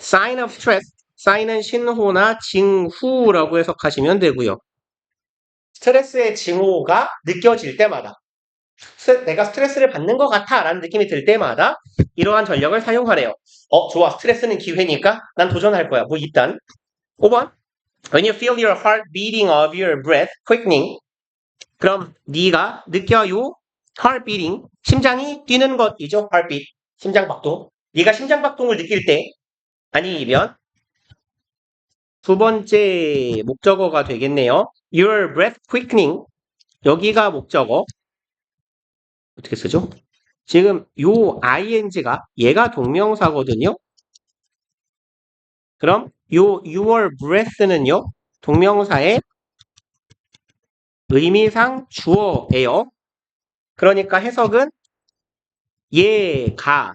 sign of stress, sign은 신호나 징후라고 해석하시면 되고요. 스트레스의 징후가 느껴질 때마다 내가 스트레스를 받는 것 같아 라는 느낌이 들 때마다 이러한 전략을 사용하래요. 좋아. 스트레스는 기회니까 난 도전할 거야. 일단 5번 When you feel your heart beating of your breath quickening 그럼 네가 느껴요 heart beating 심장이 뛰는 것이죠. heartbeat 심장박동 네가 심장박동을 느낄 때 아니면 두 번째 목적어가 되겠네요. Your breath quickening 여기가 목적어 어떻게 쓰죠? 지금 요 ing가 얘가 동명사거든요. 그럼 요 your breath는요. 동명사의 의미상 주어예요. 그러니까 해석은 얘가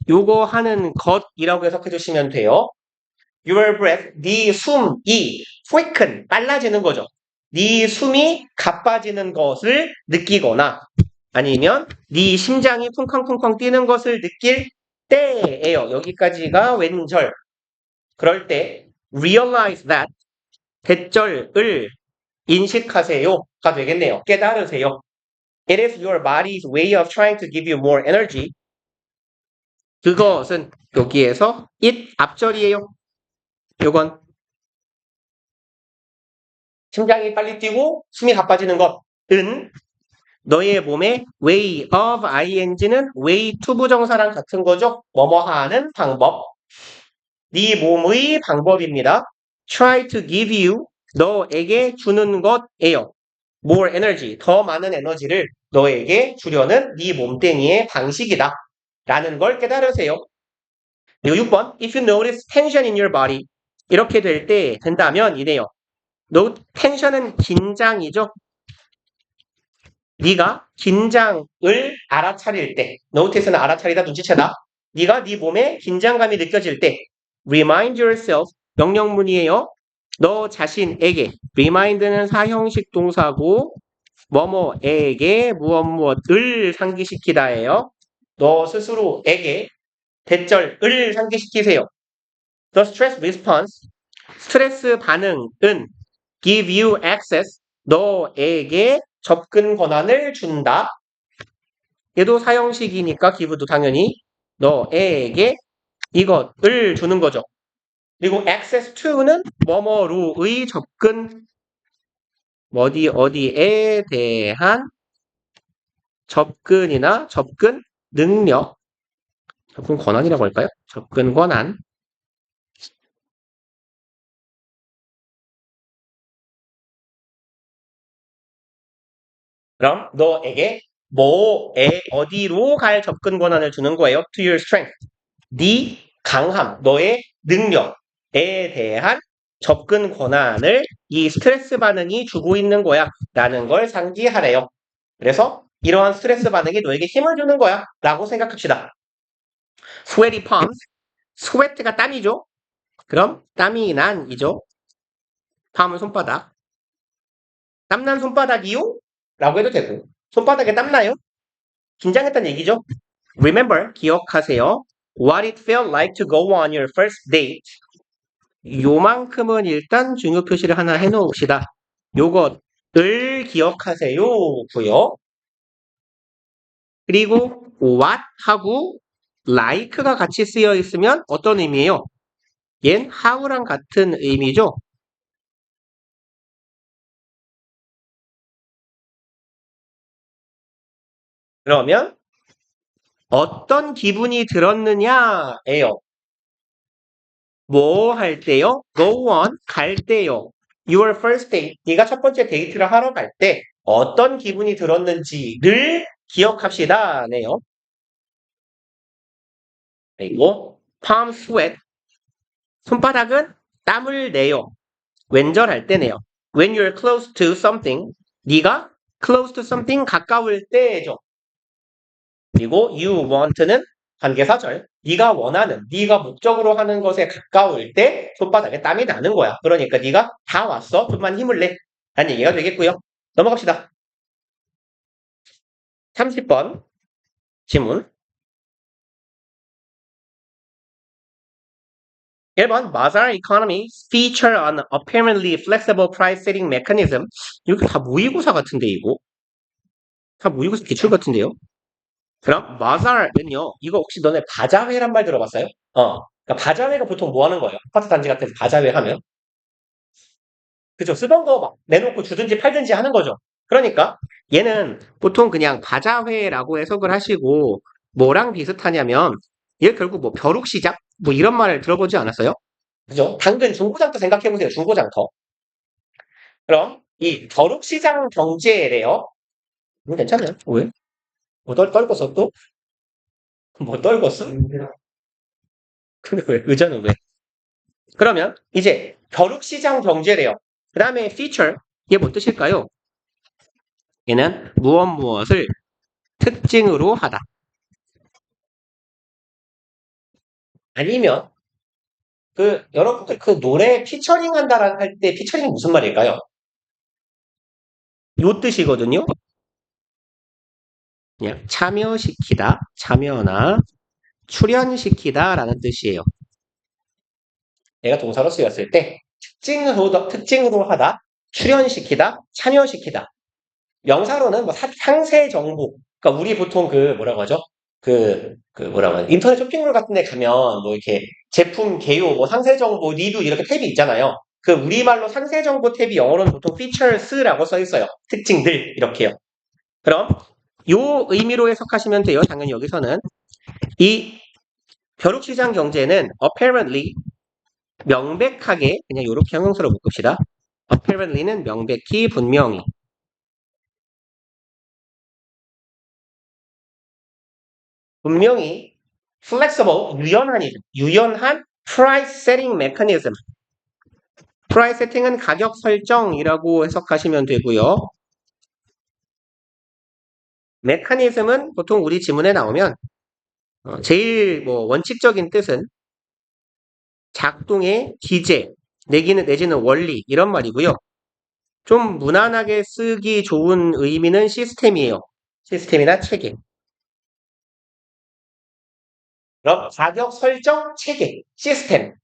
요거 하는 것이라고 해석해 주시면 돼요. Your breath, 네 숨이 quicken, 빨라지는 거죠. 네 숨이 가빠지는 것을 느끼거나 아니면 네 심장이 쿵쾅쿵쾅 뛰는 것을 느낄 때예요. 여기까지가 왼절. 그럴 때 realize that 대절을 인식하세요가 되겠네요. 깨달으세요. It is your body's way of trying to give you more energy. 그것은 여기에서 it 앞절이에요. 요건 심장이 빨리 뛰고 숨이 가빠지는 것은 너의 몸의 way of ing는 way to 부정사랑 같은 거죠. 뭐뭐 하는 방법. 네 몸의 방법입니다. Try to give you 너에게 주는 것이에요. More energy 더 많은 에너지를 너에게 주려는 네 몸뚱이의 방식이다. 라는 걸 깨달으세요. 그리고 6번 If you notice tension in your body 이렇게 된다면 이래요. 텐션은 긴장이죠. 네가 긴장을 알아차릴 때 notice는 알아차리다 눈치채다. 네가 네 몸에 긴장감이 느껴질 때 remind yourself 명령문이에요. 너 자신에게 remind는 사형식 동사고 뭐뭐에게 무엇무엇을 상기시키다예요. 너 스스로에게 대절을 상기시키세요. The stress response 스트레스 반응은 give you access 너에게 접근 권한을 준다. 얘도 사형식이니까 기부도 당연히 너에게 이것을 주는 거죠. 그리고 access to는 뭐뭐로의 접근 어디에 대한 접근이나 접근 능력 접근 권한이라고 할까요? 접근 권한 그럼 너에게 어디로 갈 접근 권한을 주는 거예요? To your strength. 네 강함, 너의 능력에 대한 접근 권한을 이 스트레스 반응이 주고 있는 거야. 라는 걸 상기하래요. 그래서 이러한 스트레스 반응이 너에게 힘을 주는 거야. 라고 생각합시다. sweaty palms. sweat가 땀이죠. 그럼 땀이 난이죠. palm은 손바닥. 땀난 손바닥이요? 라고 해도 되고 손바닥에 땀나요? 긴장했다는 얘기죠. Remember, 기억하세요. What it felt like to go on your first date. 요만큼은 일단 중요 표시를 하나 해놓읍시다. 요것을 기억하세요. 고요. 그리고 what 하고 like가 같이 쓰여 있으면 어떤 의미예요? 얜 how랑 같은 의미죠. 그러면 어떤 기분이 들었느냐예요. 뭐 할 때요? Go on, 갈 때요. Your first date, 네가 첫 번째 데이트를 하러 갈 때 어떤 기분이 들었는지를 기억합시다. 네요. 그리고 palm sweat, 손바닥은 땀을 내요. 왼절할 때네요. When you're close to something, 네가 close to something 가까울 때죠. 그리고 you want는 관계사절. 네가 원하는, 네가 목적으로 하는 것에 가까울 때 손바닥에 땀이 나는 거야. 그러니까 네가 다 왔어. 좀만 힘을 내. 라는 얘기가 되겠고요. 넘어갑시다. 30번 질문. 1번 Bazaar Economy's feature on apparently flexible price setting mechanism. 이거 다 모의고사 같은데 이거? 다 모의고사 기출 같은데요? 그럼 바자르는요. 이거 혹시 너네 바자회란 말 들어봤어요? 그러니까 바자회가 보통 뭐 하는 거예요? 아파트 단지 같은 데 바자회 하면 그죠? 쓰던 거 막 내놓고 주든지 팔든지 하는 거죠. 그러니까 얘는 보통 그냥 바자회라고 해석을 하시고 뭐랑 비슷하냐면 얘 결국 뭐 벼룩시장 뭐 이런 말을 들어보지 않았어요? 그죠? 당근 중고장터 생각해보세요. 중고장터. 그럼 이 벼룩시장 경제래요. 이거 괜찮아요. 왜? 뭐 떨궜어 또? 뭐 떨궜어? 근데 왜? 의자는 왜? 그러면 이제 벼룩시장 경제래요. 그 다음에 feature 이게 뭔 뜻일까요? 얘는 무엇을 특징으로 하다. 아니면 여러분들 그 노래 피처링 한다라는 할 때 피처링이 무슨 말일까요? 요 뜻이거든요. 그냥 참여시키다, 참여나 출연시키다라는 뜻이에요. 얘가 동사로 쓰였을 때 특징으로 하다, 출연시키다, 참여시키다. 명사로는 뭐 상세 정보. 그러니까 우리 보통 그 뭐라고 하죠? 뭐라고 하죠? 인터넷 쇼핑몰 같은 데 가면 뭐 이렇게 제품 개요, 뭐 상세 정보, 리뷰 이렇게 탭이 있잖아요. 그 우리말로 상세 정보 탭이 영어로는 보통 features라고 써 있어요. 특징들 이렇게요. 그럼 요 의미로 해석하시면 돼요. 당연히 여기서는 이 벼룩시장 경제는 apparently 명백하게 그냥 이렇게 형용사로 묶읍시다. apparently는 명백히 분명히 flexible 유연한 price setting mechanism. price setting은 가격 설정이라고 해석하시면 되고요. mechanism은 보통 우리 지문에 나오면 제일 뭐 원칙적인 뜻은 작동의 기제 내지는 원리 이런 말이고요. 좀 무난하게 쓰기 좋은 의미는 시스템이에요. 시스템이나 체계. 그럼 가격 설정 체계, 시스템이라고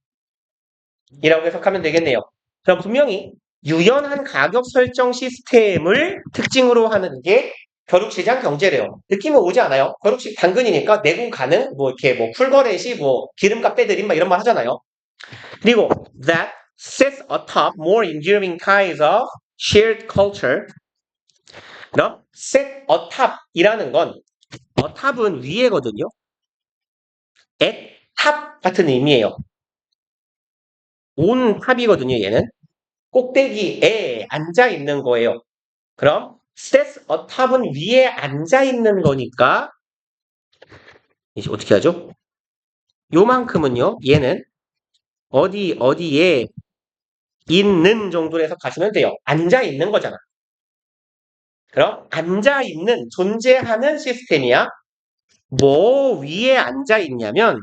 해석하면 되겠네요. 그럼 분명히 유연한 가격 설정 시스템을 특징으로 하는 게 벼룩시장 경제래요. 느낌이 오지 않아요? 벼룩시 당근이니까 내고 가능, 뭐 이렇게 뭐 풀거래시, 뭐 기름값 빼드림, 막 이런 말 하잖아요. 그리고 that sits atop more enduring ties of shared culture. 그럼 set atop이라는 건 atop은 위에거든요. at top 같은 의미예요. on top이거든요. 얘는 꼭대기에 앉아 있는 거예요. 그럼 sits atop은 위에 앉아 있는 거니까 이제 어떻게 하죠? 요만큼은요. 얘는 어디에 있는 정도로 해석하시면 돼요. 앉아 있는 거잖아. 그럼 앉아 있는 존재하는 시스템이야. 뭐 위에 앉아 있냐면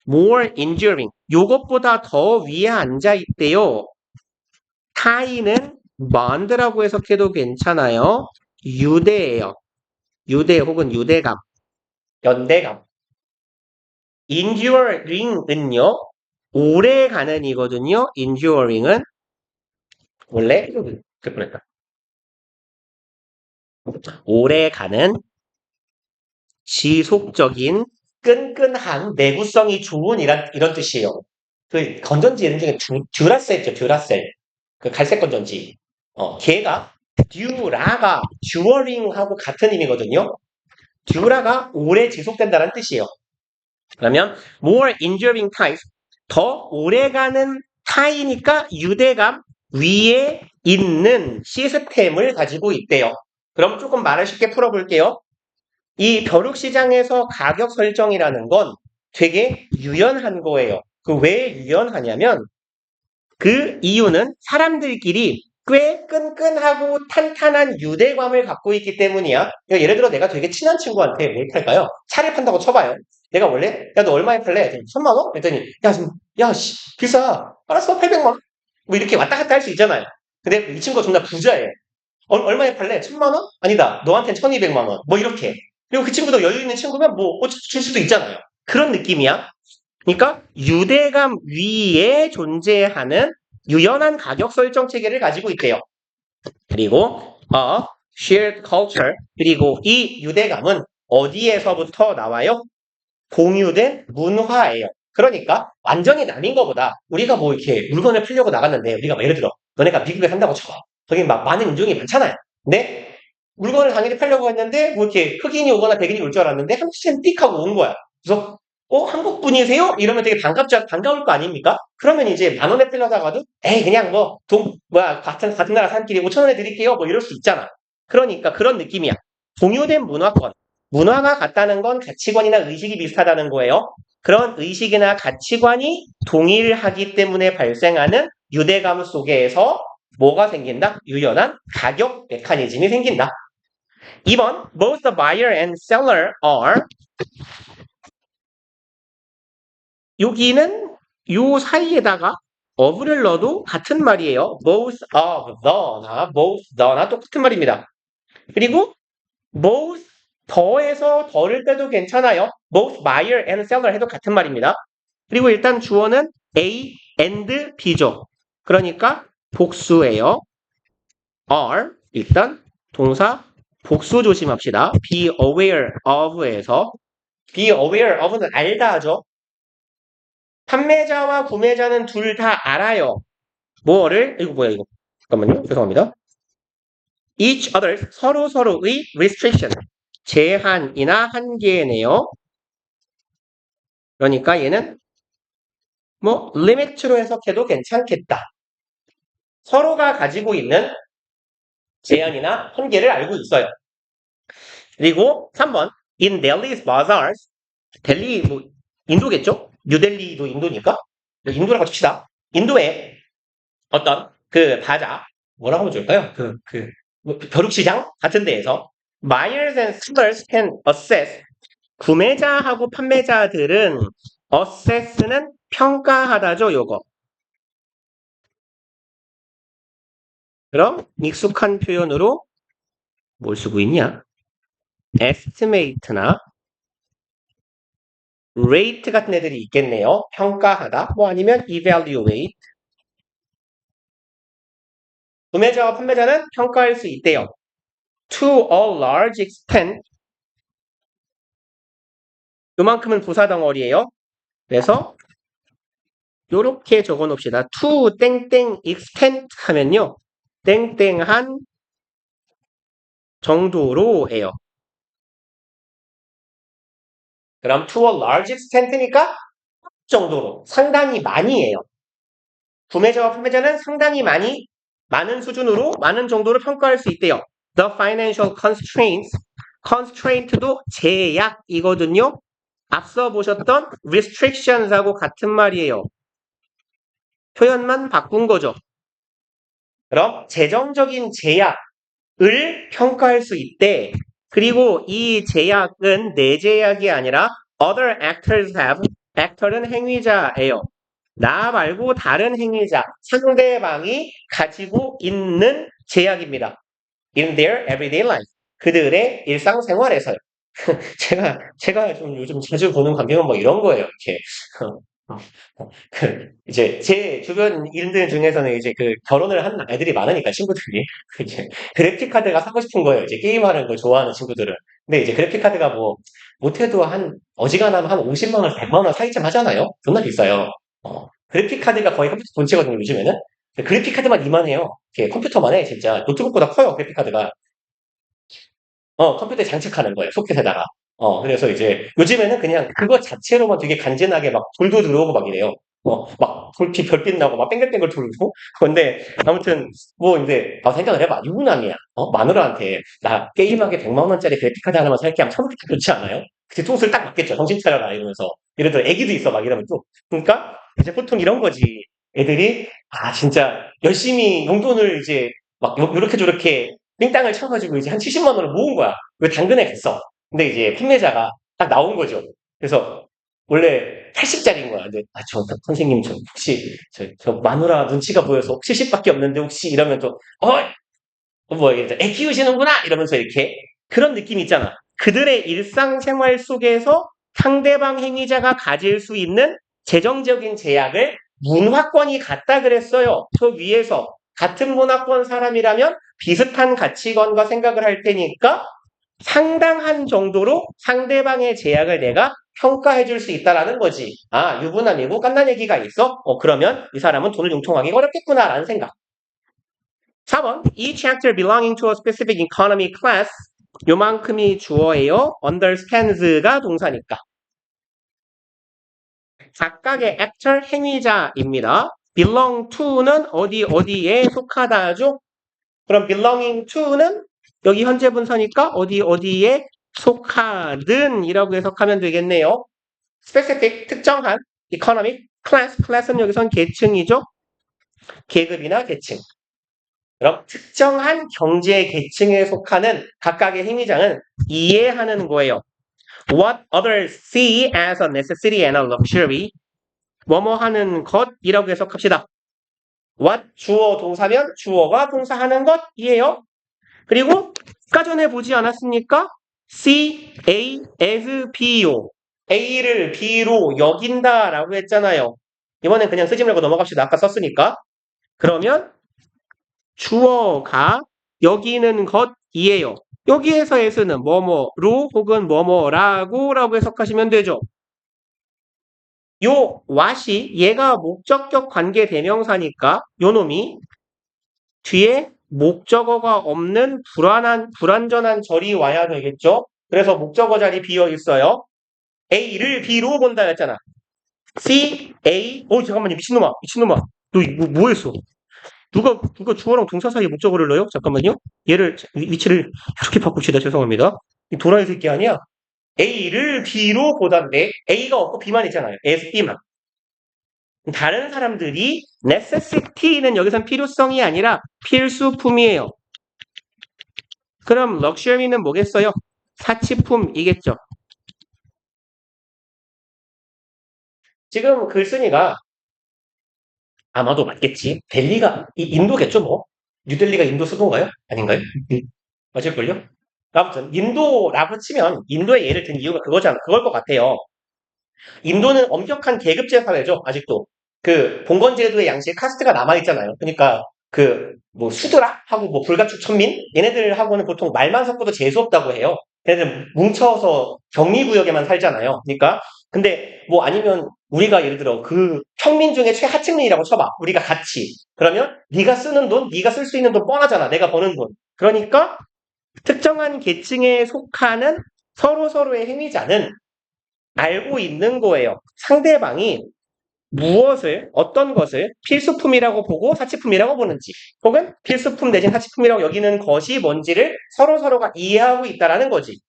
more enduring. 요것보다 더 위에 앉아 있대요. 타이는 bond라고 해석해도 괜찮아요. 유대예요. 유대 혹은 유대감, 연대감. enduring은요. 오래가는 이거든요. enduring은 원래 뻔했다. 오래가는 지속적인 끈끈한 내구성이 좋은 이런 뜻이에요. 그 건전지 이름 중에 듀라셀 있죠, 듀라셀. 그 갈색 건전지. 걔가 듀라가 듀어링하고 같은 의미거든요. 듀라가 오래 지속된다는 뜻이에요. 그러면 more enduring ties, 더 오래가는 타이니까 유대감 위에 있는 시스템을 가지고 있대요. 그럼 조금 말을 쉽게 풀어볼게요. 이 벼룩시장에서 가격 설정이라는 건 되게 유연한 거예요. 그 왜 유연하냐면 그 이유는 사람들끼리 꽤 끈끈하고 탄탄한 유대감을 갖고 있기 때문이야. 그러니까 예를 들어 내가 되게 친한 친구한테 뭐 할까요? 차를 판다고 쳐봐요. 내가 원래 야 너 얼마에 팔래? 3만 원? 그랬더니 야 비싸. 알았어 800만 원. 뭐 이렇게 왔다 갔다 할 수 있잖아요. 근데 이 친구가 정말 부자예요. 얼마에 팔래? 1000만 원? 아니다. 너한텐 1200만 원. 뭐 이렇게. 그리고 그 친구도 여유 있는 친구면 뭐 줄 수도 있잖아요. 그런 느낌이야. 그러니까 유대감 위에 존재하는 유연한 가격 설정 체계를 가지고 있대요. 그리고 shared culture, 그리고 이 유대감은 어디에서부터 나와요? 공유된 문화예요. 그러니까 완전히 남인 거보다 우리가 뭐 이렇게 물건을 팔려고 나갔는데 우리가 뭐 예를 들어 너네가 미국에 산다고 쳐봐. 거기 막 많은 인종이 많잖아요. 근데 물건을 당연히 팔려고 했는데 뭐 이렇게 흑인이 오거나 백인이 올 줄 알았는데 한국 사람이 띡 하고 오는 거야. 그래서 한국 분이세요? 이러면 되게 반가울 거 아닙니까? 그러면 이제 10,000원에 팔려다가도 에이 그냥 뭐 같은 나라 사람끼리 5,000원에 드릴게요. 뭐 이럴 수 있잖아. 그러니까 그런 느낌이야. 공유된 문화권. 문화가 같다는 건 가치관이나 의식이 비슷하다는 거예요. 그런 의식이나 가치관이 동일하기 때문에 발생하는 유대감 속에서 뭐가 생긴다? 유연한 가격 메커니즘이 생긴다. 2번, both the buyer and seller are. 여기는 요 사이에다가 of를 넣어도 같은 말이에요. both of the나 똑같은 말입니다. 그리고 both 더해서 더를 빼도 괜찮아요. both buyer and seller 해도 같은 말입니다. 그리고 일단 주어는 A and B죠. 그러니까 복수예요. are 일단 동사 복수 조심합시다. be aware of에서 be aware of는 알다 하죠. 판매자와 구매자는 둘 다 알아요. 뭐를? 이거 뭐야 이거? 잠깐만요. 죄송합니다. each other 서로의 restriction 제한이나 한계네요. 그러니까 얘는 뭐 limit로 해석해도 괜찮겠다. 서로가 가지고 있는 제한이나 한계를 알고 있어요. 그리고 3번 in Delhi's bazaars 델리 뭐 인도겠죠? 뉴델리도 인도니까 인도라고 칩시다. 인도에 어떤 그 바자 뭐라고 하면 좋을까요? 뭐 벼룩시장 같은 데에서 buyers and sellers can assess 구매자하고 판매자들은 assess는 평가하다죠, 요거. 그럼 익숙한 표현으로 뭘 쓰고 있냐? estimate나 rate 같은 애들이 있겠네요. 평가하다, 뭐 아니면 evaluate. 구매자와 판매자는 평가할 수 있대요. To a large extent. 요만큼은 부사 덩어리예요. 그래서 요렇게 적어 놓읍시다. To 땡땡 extent 하면요. 땡땡한 정도로예요. 그럼 to a large extent니까 정도로 상당히 많이예요. 구매자와 판매자는 상당히 많은 수준으로 많은 정도로 평가할 수 있대요. The financial constraints constraint도 제약이거든요. 앞서 보셨던 restrictions하고 같은 말이에요. 표현만 바꾼 거죠. 그럼 재정적인 제약을 평가할 수 있대. 그리고 이 제약은 내 제약이 아니라 other actors have. actor는 행위자예요. 나 말고 다른 행위자, 상대방이 가지고 있는 제약입니다. in their everyday life. 그들의 일상생활에서요. 제가 좀 요즘 자주 보는 광경은 뭐 이런 거예요. 이렇게. 이제 제 주변 일들 중에서는 이제 그 결혼을 한 애들이 많으니까 친구들이 이제 그래픽 카드가 사고 싶은 거예요. 이제 게임하는 걸 좋아하는 친구들은. 근데 이제 그래픽 카드가 뭐 못해도 한 어지간하면 한 50만 원, 100만 원 사이쯤 하잖아요. 존나 비싸요. 그래픽 카드가 거의 컴퓨터 본체거든요. 요즘에는. 그래픽 카드만 이만해요. 컴퓨터만 해 진짜. 노트북보다 커요. 그래픽 카드가. 컴퓨터에 장착하는 거예요. 소켓에다가. 그래서 이제 요즘에는 그냥 그거 자체로만 되게 간지나게 막 돌도 들어오고 막 이래요. 막 불빛, 별빛 나고 막 뺑글뺑글 돌고. 근데 아무튼 뭐 이제 생각을 해봐. 유부남이야. 마누라한테 나 게임하게 100만 원짜리 그래픽카드 하나만 살게 하면 처음부터 좋지 않아요? 그때 통수를 딱 맞겠죠. 정신 차려라 이러면서. 예를 들어 애기도 있어 막 이러면 또. 그러니까 이제 보통 이런 거지. 애들이 진짜 열심히 용돈을 이제 막 요렇게 저렇게 띵땅을 쳐가지고 이제 한 70만 원을 모은 거야. 왜 당근에 갔어? 근데 이제 판매자가 딱 나온 거죠. 그래서 원래 80짜리인 거야. 근데 선생님 저 혹시 저 마누라 눈치가 보여서 70밖에 없는데 혹시 이러면 또 뭐 애 키우시는구나 이러면서 이렇게 그런 느낌 있잖아. 그들의 일상생활 속에서 상대방 행위자가 가질 수 있는 재정적인 제약을 문화권이 갖다 그랬어요. 저 위에서 같은 문화권 사람이라면 비슷한 가치관과 생각을 할 테니까 상당한 정도로 상대방의 제약을 내가 평가해 줄 수 있다라는 거지. 유부남이고 깐난 얘기가 있어? 그러면 이 사람은 돈을 융통하기 어렵겠구나라는 생각. 4번, each actor belonging to a specific economy class 요만큼이 주어예요. understands가 동사니까. 각각의 actor 행위자입니다. belong to는 어디에 속하다죠? 그럼 belonging to는 여기 현재 분사니까 어디에 속하든 이라고 해석하면 되겠네요. specific, 특정한, economic, class는 여기선 계층이죠. 계급이나 계층. 그럼 특정한 경제 계층에 속하는 각각의 행위자는 이해하는 거예요. What others see as a necessity and a luxury. 뭐뭐 하는 것이라고 해석합시다. What 주어 동사면 주어가 동사하는 것이에요. 그리고 아까 전에 보지 않았습니까? C, A, as, B요. A를 B로 여긴다라고 했잖아요. 이번엔 그냥 쓰지 말고 넘어갑시다. 아까 썼으니까. 그러면 주어가 여기는 이에요. 여기에서 as는 뭐뭐로 혹은 뭐뭐라고 라고 해석하시면 되죠. 요 what이 얘가 목적격 관계 대명사니까 요 놈이 뒤에 목적어가 없는 불완전한 절이 와야 되겠죠? 그래서 목적어 자리 비어 있어요. A를 B로 본다 했잖아. C, A, 잠깐만요. 미친놈아. 너 뭐 했어? 누가 주어랑 동사 사이에 목적어를 넣어요? 잠깐만요. 얘를, 위치를 이렇게 바꿉시다. 죄송합니다. 이 도라이 새끼 아니야? A를 B로 보다인데, A가 없고 B만 있잖아요. S, B만. 다른 사람들이 necessity는 여기선 필요성이 아니라 필수품이에요. 그럼 럭셔리는 뭐겠어요? 사치품이겠죠. 지금 글쓴이가 아마도 맞겠지. 델리가 인도겠죠, 뭐. 뉴델리가 인도 수도인가요? 아닌가요? 맞을걸요? 아무튼 인도라고 치면 인도의 예를 든 이유가 그걸 것 같아요. 인도는 엄격한 계급제 사회죠, 아직도. 그 봉건제도의 양식 카스트가 남아있잖아요. 그러니까 그 뭐 수드라하고 뭐 불가축 천민 얘네들하고는 보통 말만 섞어도 재수 없다고 해요. 걔네들 뭉쳐서 격리구역에만 살잖아요. 그러니까 근데 뭐 아니면 우리가 예를 들어 그 평민 중에 최하층민이라고 쳐봐. 우리가 같이. 그러면 네가 쓰는 돈, 네가 쓸 수 있는 돈 뻔하잖아. 내가 버는 돈. 그러니까 특정한 계층에 속하는 서로서로의 행위자는 알고 있는 거예요. 상대방이 어떤 것을 필수품이라고 보고 사치품이라고 보는지, 혹은 필수품 내진 사치품이라고 여기는 것이 뭔지를 서로서로가 이해하고 있다라는 거지.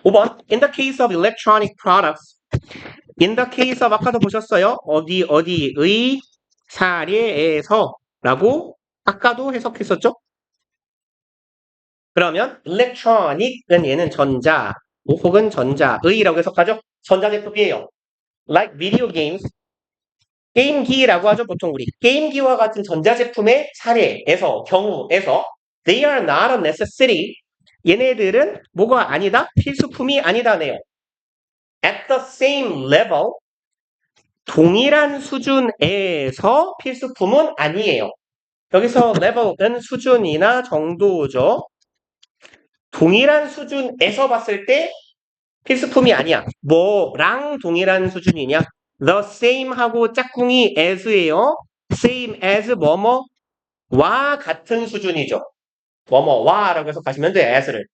5번, in the case of electronic products. in the case of 아까도 보셨어요? 어디의 사례에서 라고 아까도 해석했었죠? 그러면 electronic은 얘는 전자, 혹은 전자의라고 해석하죠? 전자제품이에요. Like video games, 게임기라고 하죠, 보통 우리. 게임기와 같은 전자제품의 경우에서 they are not a necessity. 얘네들은 뭐가 아니다? 필수품이 아니다네요. At the same level, 동일한 수준에서 필수품은 아니에요. 여기서 level은 수준이나 정도죠. 동일한 수준에서 봤을 때 필수품이 아니야. 뭐랑 동일한 수준이냐? The same 하고 짝꿍이 as예요. same as 뭐뭐와 같은 수준이죠. 뭐뭐와라고 해서 가시면 돼, as를.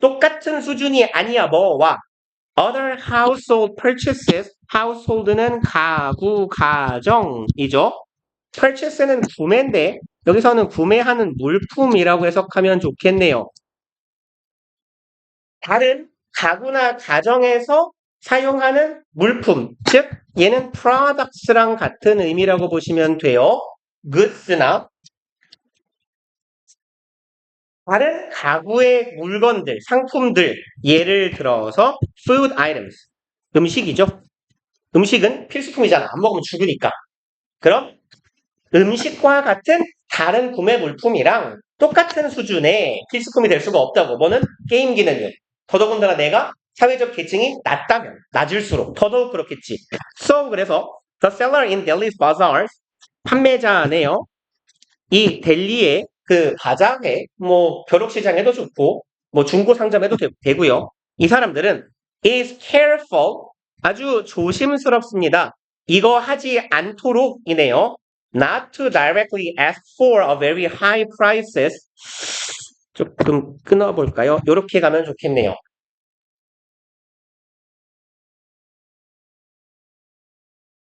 똑같은 수준이 아니야, 뭐와. Other household purchases. household는 가구, 가정이죠. purchase는 구매인데 여기서는 구매하는 물품이라고 해석하면 좋겠네요. 다른 가구나 가정에서 사용하는 물품, 즉 얘는 products랑 같은 의미라고 보시면 돼요. goods나 다른 가구의 물건들, 상품들, 예를 들어서 food items, 음식이죠. 음식은 필수품이잖아. 안 먹으면 죽으니까. 그럼 음식과 같은 다른 구매 물품이랑 똑같은 수준의 필수품이 될 수가 없다고. 뭐는 게임기는요. 더더군다나 내가 사회적 계층이 낮을수록 더더욱 그렇겠지. 그래서 the seller in Delhi's bazaars, 판매자네요. 이 델리의 그 바자회, 뭐 벼룩시장에도 좋고 뭐 중고 상점에도 되고요. 이 사람들은 is careful, 아주 조심스럽습니다. 이거 하지 않도록이네요. Not to directly ask for a very high prices. 조금 끊어볼까요? 이렇게 가면 좋겠네요.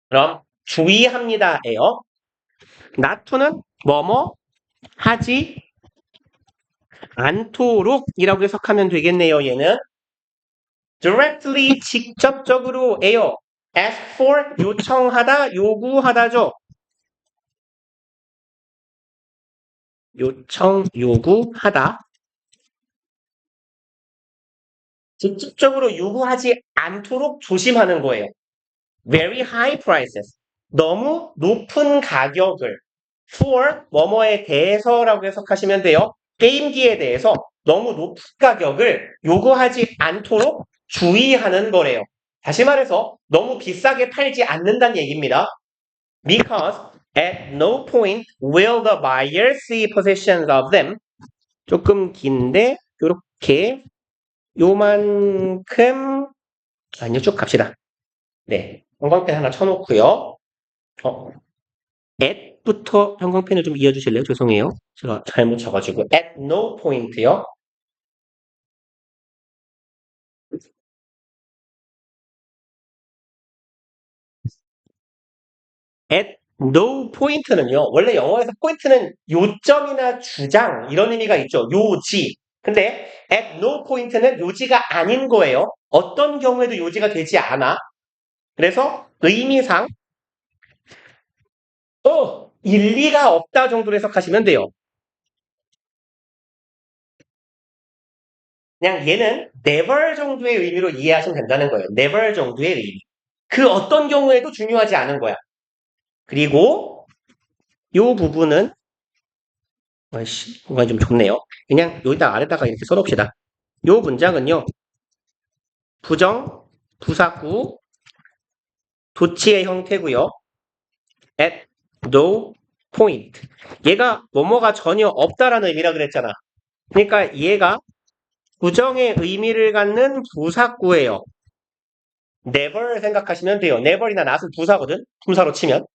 그럼 주의합니다예요. not to는 뭐뭐 하지 않도록이라고 해석하면 되겠네요. 얘는 directly 직접적으로예요. ask for 요청하다, 요구하다죠. 요구하다. 직접적으로 요구하지 않도록 조심하는 거예요. Very high prices. 너무 높은 가격을 for 뭐뭐에 대해서라고 해석하시면 돼요. 게임기에 대해서 너무 높은 가격을 요구하지 않도록 주의하는 거래요. 다시 말해서 너무 비싸게 팔지 않는다는 얘기입니다. Because at no point will the buyer see possessions of them. 조금 긴데 요렇게 요만큼 아니요 쭉 갑시다. 네, 형광펜 하나 쳐놓고요. at부터 형광펜을 좀 이어주실래요? 죄송해요. 제가 잘못 쳐가지고 at no point요. at no point는요. 원래 영어에서 포인트는 요점이나 주장 이런 의미가 있죠. 요지. 근데 at no point는 요지가 아닌 거예요. 어떤 경우에도 요지가 되지 않아. 그래서 의미상 일리가 없다 정도로 해석하시면 돼요. 그냥 얘는 never 정도의 의미로 이해하시면 된다는 거예요. never 정도의 의미. 그 어떤 경우에도 중요하지 않은 거야. 그리고 요 부분은 공간이 좀 좁네요. 그냥 여기다 아래다가 이렇게 써놓읍시다. 요 문장은요. 부정, 부사구, 도치의 형태고요. at no point. 얘가 뭐뭐가 전혀 없다라는 의미라 그랬잖아. 그러니까 얘가 부정의 의미를 갖는 부사구예요. never 생각하시면 돼요. never이나 not은 부사거든. 품사로 치면.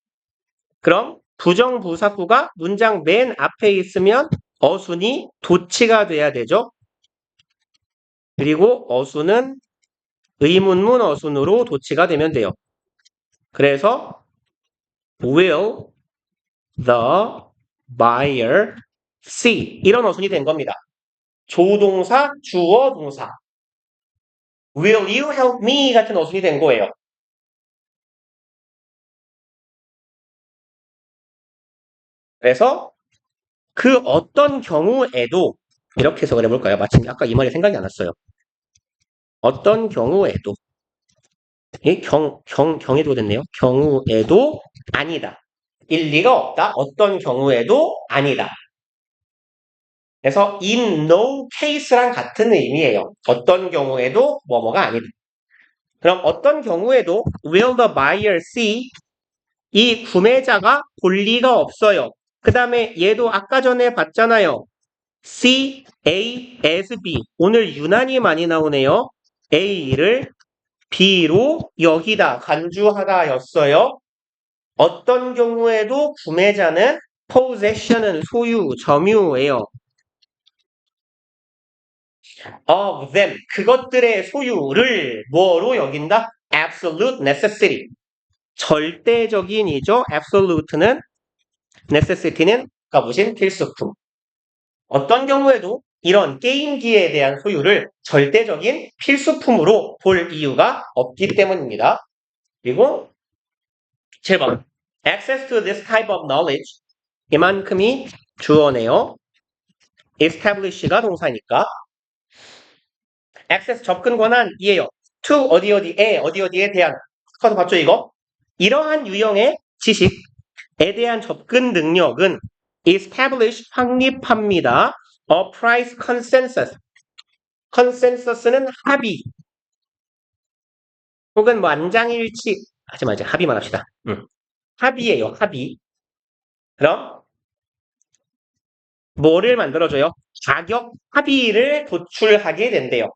그럼 부정 부사구가 문장 맨 앞에 있으면 어순이 도치가 돼야 되죠. 그리고 어순은 의문문 어순으로 도치가 되면 돼요. 그래서 will the buyer see 이런 어순이 된 겁니다. 조동사, 주어, 동사. Will you help me 같은 어순이 된 거예요. 그래서 그 어떤 경우에도 이렇게 해석을 해볼까요? 마침 아까 이 말이 생각이 안 났어요. 어떤 경우에도 경에도 됐네요. 경우에도 아니다. 일리가 없다. 어떤 경우에도 아니다. 그래서 in no case랑 같은 의미예요. 어떤 경우에도 뭐뭐가 아니다. 그럼 어떤 경우에도 will the buyer see 이 구매자가 볼 리가 없어요. 그 다음에 얘도 아까 전에 봤잖아요. C, A, S, B. 오늘 유난히 많이 나오네요. A를 B로 여기다 간주하다 였어요. 어떤 경우에도 구매자는 possession은 소유, 점유예요. of them, 그것들의 소유를 뭐로 여긴다? absolute necessity. 절대적인이죠. absolute는, necessity는 가보신 필수품. 어떤 경우에도 이런 게임기에 대한 소유를 절대적인 필수품으로 볼 이유가 없기 때문입니다. 그리고 7번. Access to this type of knowledge. 이만큼이 주어네요. establish가 동사니까. access 접근 권한이에요. to 어디에 대한. 스쿼드 봤죠 이거? 이러한 유형의 지식에 대한 접근 능력은 establish 확립합니다. a price consensus. consensus는 합의 혹은 만장일치 하지 말자. 합의만 합시다. 합의예요. 합의. 그럼 뭐를 만들어줘요? 가격 합의를 도출하게 된대요.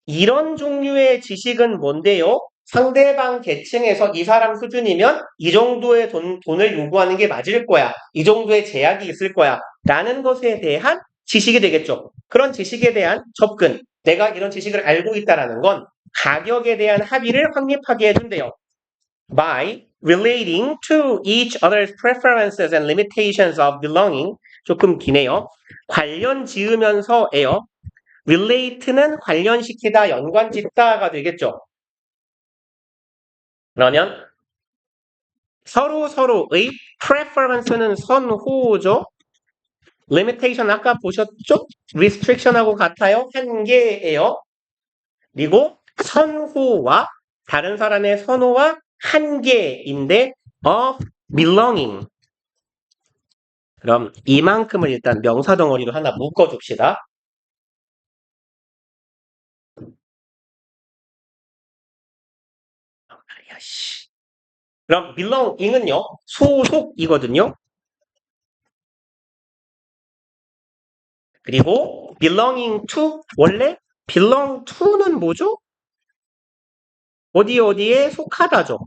이런 종류의 지식은 뭔데요? 상대방 계층에서 이 사람 수준이면 이 정도의 돈을 요구하는 게 맞을 거야. 이 정도의 제약이 있을 거야. 라는 것에 대한 지식이 되겠죠. 그런 지식에 대한 접근. 내가 이런 지식을 알고 있다라는 건 가격에 대한 합의를 확립하게 해준대요. By relating to each other's preferences and limitations of belonging. 조금 기네요. 관련 지으면서예요. relate는 관련시키다, 연관짓다가 되겠죠. 그러면 서로의 preference는 선호죠. limitation 아까 보셨죠? restriction하고 같아요. 한계예요. 그리고 선호와 다른 사람의 선호와 한계인데 of belonging. 그럼 이만큼을 일단 명사 덩어리로 하나 묶어줍시다. 야씨. 그럼 belonging은요 소속이거든요. 그리고 belonging to 원래 belong to는 뭐죠? 어디에 속하다죠.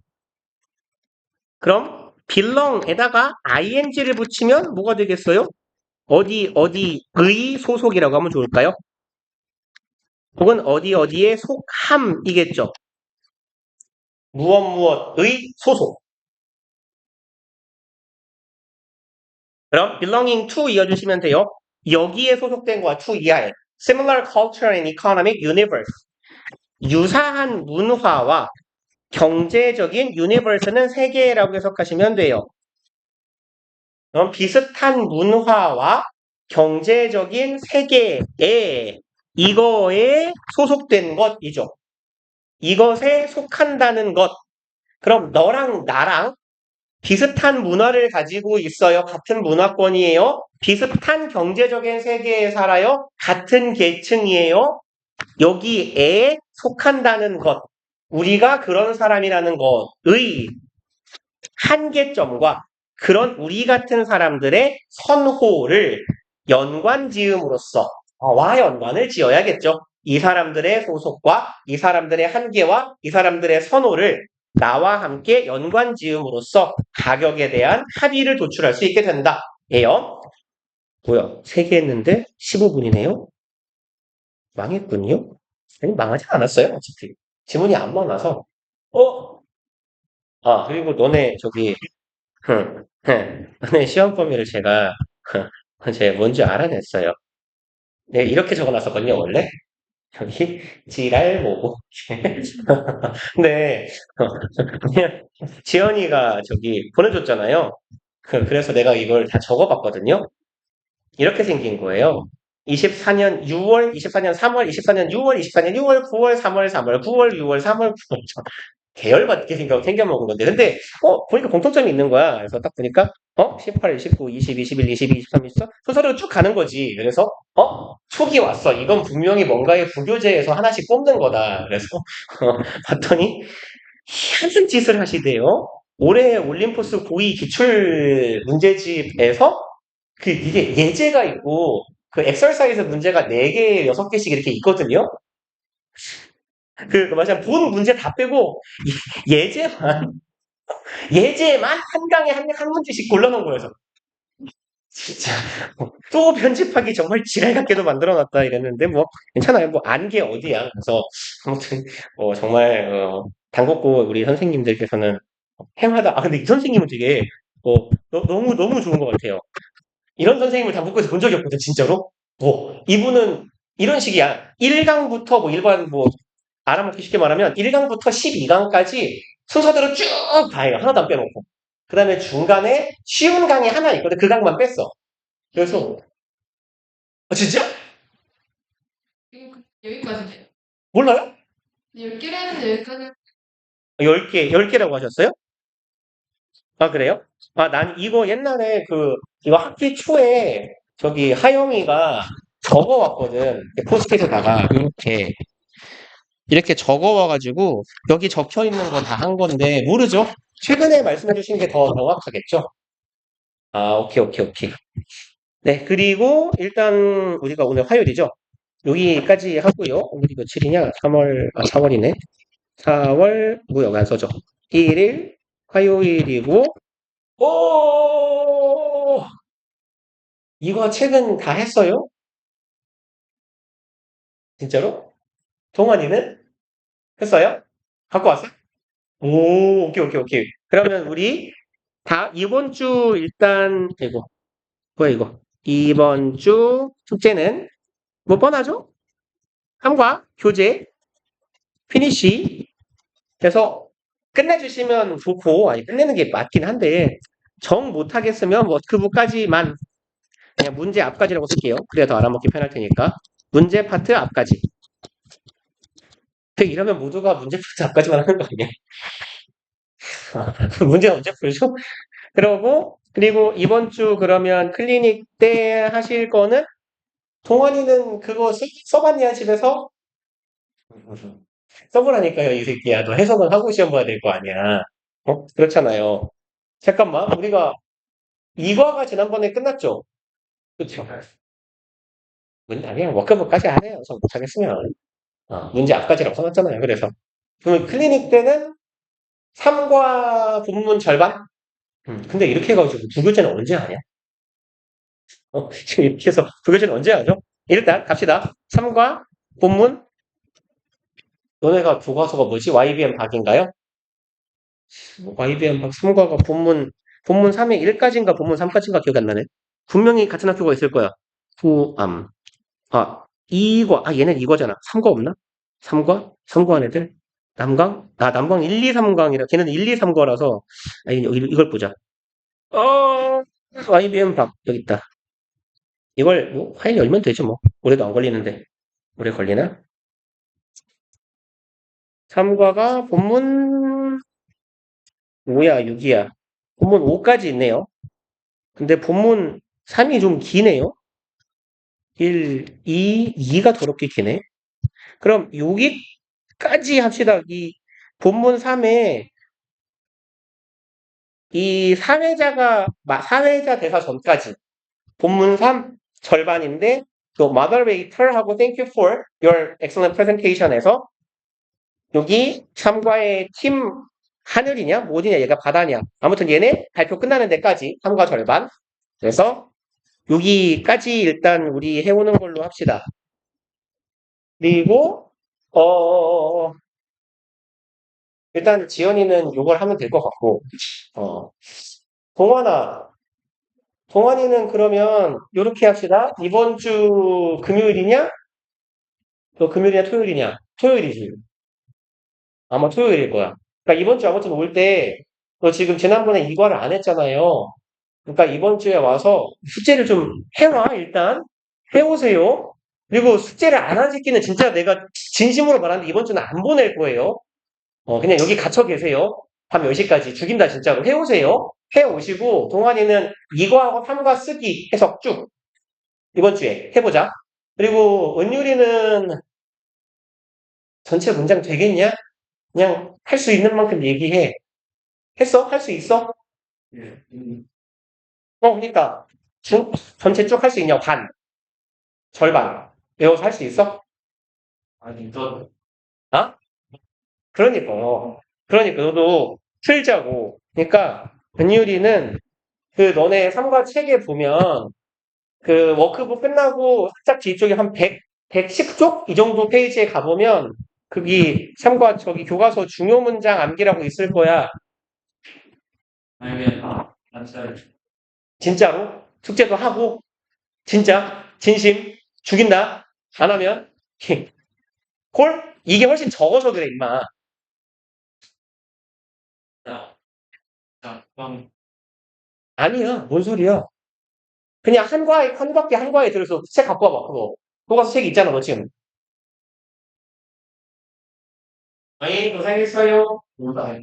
그럼 belong에다가 ing를 붙이면 뭐가 되겠어요? 어디의 소속이라고 하면 좋을까요? 혹은 어디에 속함이겠죠. 무엇의 소속. 그럼 belonging to 이어주시면 돼요. 여기에 소속된 거와 to 이하에 similar culture and economic universe. 유사한 문화와 경제적인 universe는 세계라고 해석하시면 돼요. 그럼 비슷한 문화와 경제적인 세계에 이거에 소속된 것이죠. 이것에 속한다는 것. 그럼 너랑 나랑 비슷한 문화를 가지고 있어요. 같은 문화권이에요. 비슷한 경제적인 세계에 살아요. 같은 계층이에요. 여기에 속한다는 것. 우리가 그런 사람이라는 것의 한계점과 그런 우리 같은 사람들의 선호를 연관 지음으로써 와 연관을 지어야겠죠. 이 사람들의 소속과 이 사람들의 한계와 이 사람들의 선호를 나와 함께 연관 지음으로써 가격에 대한 합의를 도출할 수 있게 된다. 예요. 뭐야? 3개 했는데 15분이네요? 망했군요? 아니, 망하지 않았어요. 어차피. 지문이 안 많아서. 어? 그리고 너네 저기 너네 시험 범위를 제가 뭔지 알아냈어요. 네, 이렇게 적어놨었거든요, 원래. 여기 지랄모고. 네, 그냥 지연이가 저기 보내줬잖아요. 그래서 내가 이걸 다 적어봤거든요. 이렇게 생긴 거예요. 24년 6월, 24년 3월, 24년 6월, 24년 6월, 9월, 3월, 3월, 9월, 6월, 3월, 9월. 계열받게 생겨 먹은 건데. 근데, 보니까 공통점이 있는 거야. 그래서 딱 보니까, 18, 19, 20, 21, 22, 23, 24. 순서대로 쭉 가는 거지. 그래서, 촉이 왔어. 이건 분명히 뭔가의 부교재에서 하나씩 뽑는 거다. 그래서, 봤더니, 희한한 짓을 하시대요. 올해 올림포스 고위 기출 문제집에서, 이게 예제가 있고, 그 엑설사이즈 문제가 4개, 6개씩 이렇게 있거든요. 맞아. 본 문제 다 빼고, 예제만, 예제만 한 강에 한 문제씩 골라놓은 거여서. 진짜. 또 편집하기 정말 지랄 같게도 만들어놨다 이랬는데, 뭐, 괜찮아요. 뭐, 안 게 어디야. 그래서, 아무튼, 정말, 단국고 우리 선생님들께서는 행하다. 근데 이 선생님은 되게, 너무 좋은 것 같아요. 이런 선생님을 단국고에서 본 적이 없거든, 진짜로. 이분은 이런 식이야. 1강부터 일반 알아먹기 쉽게 말하면 1강부터 12강까지 순서대로 쭉 봐요. 하나도 안 빼놓고. 그 다음에 중간에 쉬운 강이 하나 있거든. 그 강만 뺐어. 그래서, 진짜? 여기까지네요. 몰라요? 10개를 했는데 여기까지 10개라고 하셨어요? 그래요? 난 이거 옛날에 이거 학기 초에 저기 하영이가 적어왔거든. 포스트잇에다가 이렇게 적어와가지고 여기 적혀 있는 거 다 한 건데 모르죠? 최근에 말씀해 주신 게 더 정확하겠죠? 오케이. 네, 그리고 일단 우리가 오늘 화요일이죠? 여기까지 하고요. 오늘이 며칠이냐? 4월이네. 4월, 뭐야, 왜안 써져? 1일, 화요일이고, 오! 이거 책은 다 했어요? 진짜로? 동환이는? 했어요? 갖고 왔어? 오, 오케이. 그러면 우리 이번 주 일단, 이거, 뭐야, 이거. 이번 주 숙제는 뭐 뻔하죠? 함과 교재, 피니쉬. 그래서 끝내주시면 좋고, 아니, 끝내는 게 맞긴 한데, 정 못하겠으면 워크북까지만, 그냥 문제 앞까지라고 쓸게요. 그래야 더 알아먹기 편할 테니까. 문제 파트 앞까지. 이러면 모두가 문제 파트 앞까지만 하는 거 아니에요? 문제 언제 풀죠? 그리고 이번 주 그러면 클리닉 때 하실 거는 동환이는 그거 써봤냐, 집에서? 써보라니까요, 이 새끼야. 너 해석을 하고 시험 봐야 될 거 아니야. 그렇잖아요. 잠깐만, 우리가 이과가 지난번에 끝났죠? 그쵸? 그냥 워크북까지 하네요. 저 못하겠으면. 문제 앞까지라고 써놨잖아요. 그래서. 그러면 클리닉 때는 3과 본문 절반? 근데 이렇게 해가지고 두 교재는 언제 하냐? 지금 이렇게 해서 두 교재는 언제 하죠? 일단 갑시다. 3과 본문, 너네가 교과서가 뭐지? YBM 박인가요? YBM 박 3과가 본문 3의 1까지인가 본문 3까지인가 기억이 안 나네. 분명히 같은 학교가 있을 거야. 후암. 2과, 얘는 이거잖아. 3과 없나? 3과? 3과 애들? 남강 1, 2, 3강이라, 걔는 1, 2, 3과라서, 이걸 보자. YBM 박, 여기 있다. 이걸, 뭐, 파일 열면 되죠, 뭐. 오래도 안 걸리는데. 오래 걸리나? 3과가 본문 5야, 6이야. 본문 5까지 있네요. 근데 본문 3이 좀 기네요. 1, 2가 더럽게 기네. 그럼 여기까지 합시다. 이 본문 3에 이 사회자 대사 전까지 본문 3 절반인데 또 moderator하고 thank you for your excellent presentation에서 여기 3과의 팀 하늘이냐 뭐냐 얘가 바다냐 아무튼 얘네 발표 끝나는 데까지 3과 절반 그래서 여기까지 일단 우리 해오는 걸로 합시다. 그리고 일단 지연이는 요걸 하면 될 것 같고 동환아 동환이는 그러면 요렇게 합시다. 이번 주 금요일이냐? 너 금요일이냐 토요일이냐? 토요일이지. 아마 토요일일 거야. 그러니까 이번 주 아무튼 올 때 너 지금 지난번에 이과를 안 했잖아요. 그러니까 이번 주에 와서 숙제를 좀 해와 일단 해오세요. 그리고 숙제를 안 한 새끼는 진짜 내가 진심으로 말하는데 이번 주는 안 보낼 거예요. 그냥 여기 갇혀 계세요. 밤 10시까지 죽인다 진짜로 해오세요. 해오시고 동환이는 2과하고 3과 쓰기 해석 쭉 이번 주에 해보자. 그리고 은율이는 전체 문장 되겠냐? 그냥 할 수 있는 만큼 얘기해. 했어? 할 수 있어? 예. 그러니까 전체 쭉 할 수 있냐? 반, 절반 외워서 할 수 있어? 아니, 저, 아? 그러니까 너도 틀자고. 그러니까 은율이는 그 너네 3과 책에 보면 그 워크북 끝나고 살짝 뒤쪽에 한 110쪽? 이 정도 페이지에 가보면 거기 3과 저기 교과서 중요 문장 암기라고 있을 거야. 아니면, 진짜, 진짜로? 숙제도 하고 진짜 진심 죽인다. 안 하면 콜? 이게 훨씬 적어서 그래 임마. 아니야. 뭔 소리야. 그냥 한 학기 한 과에 들어서 책 갖고 와봐 그거. 교과서 책 있잖아 너 지금. 아니 고생했어요. 몰라.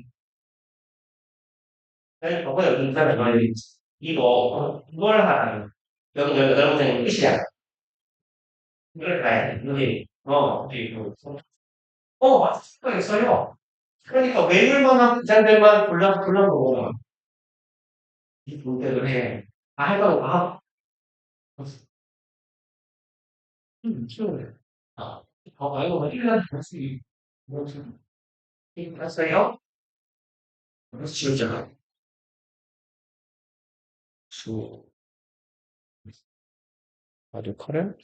아니 저거 여기 있잖아 여기. 이걸 하라. 여러분들 끝이야. 이걸 가야 돼. 여기 맞을 있어요. 그러니까 외울만한 기자들만 골라놓고 이 본대로 해. 해봐도 키우네. 이거 1년 할수 있어요? 지우잖아. 수. 녹화를?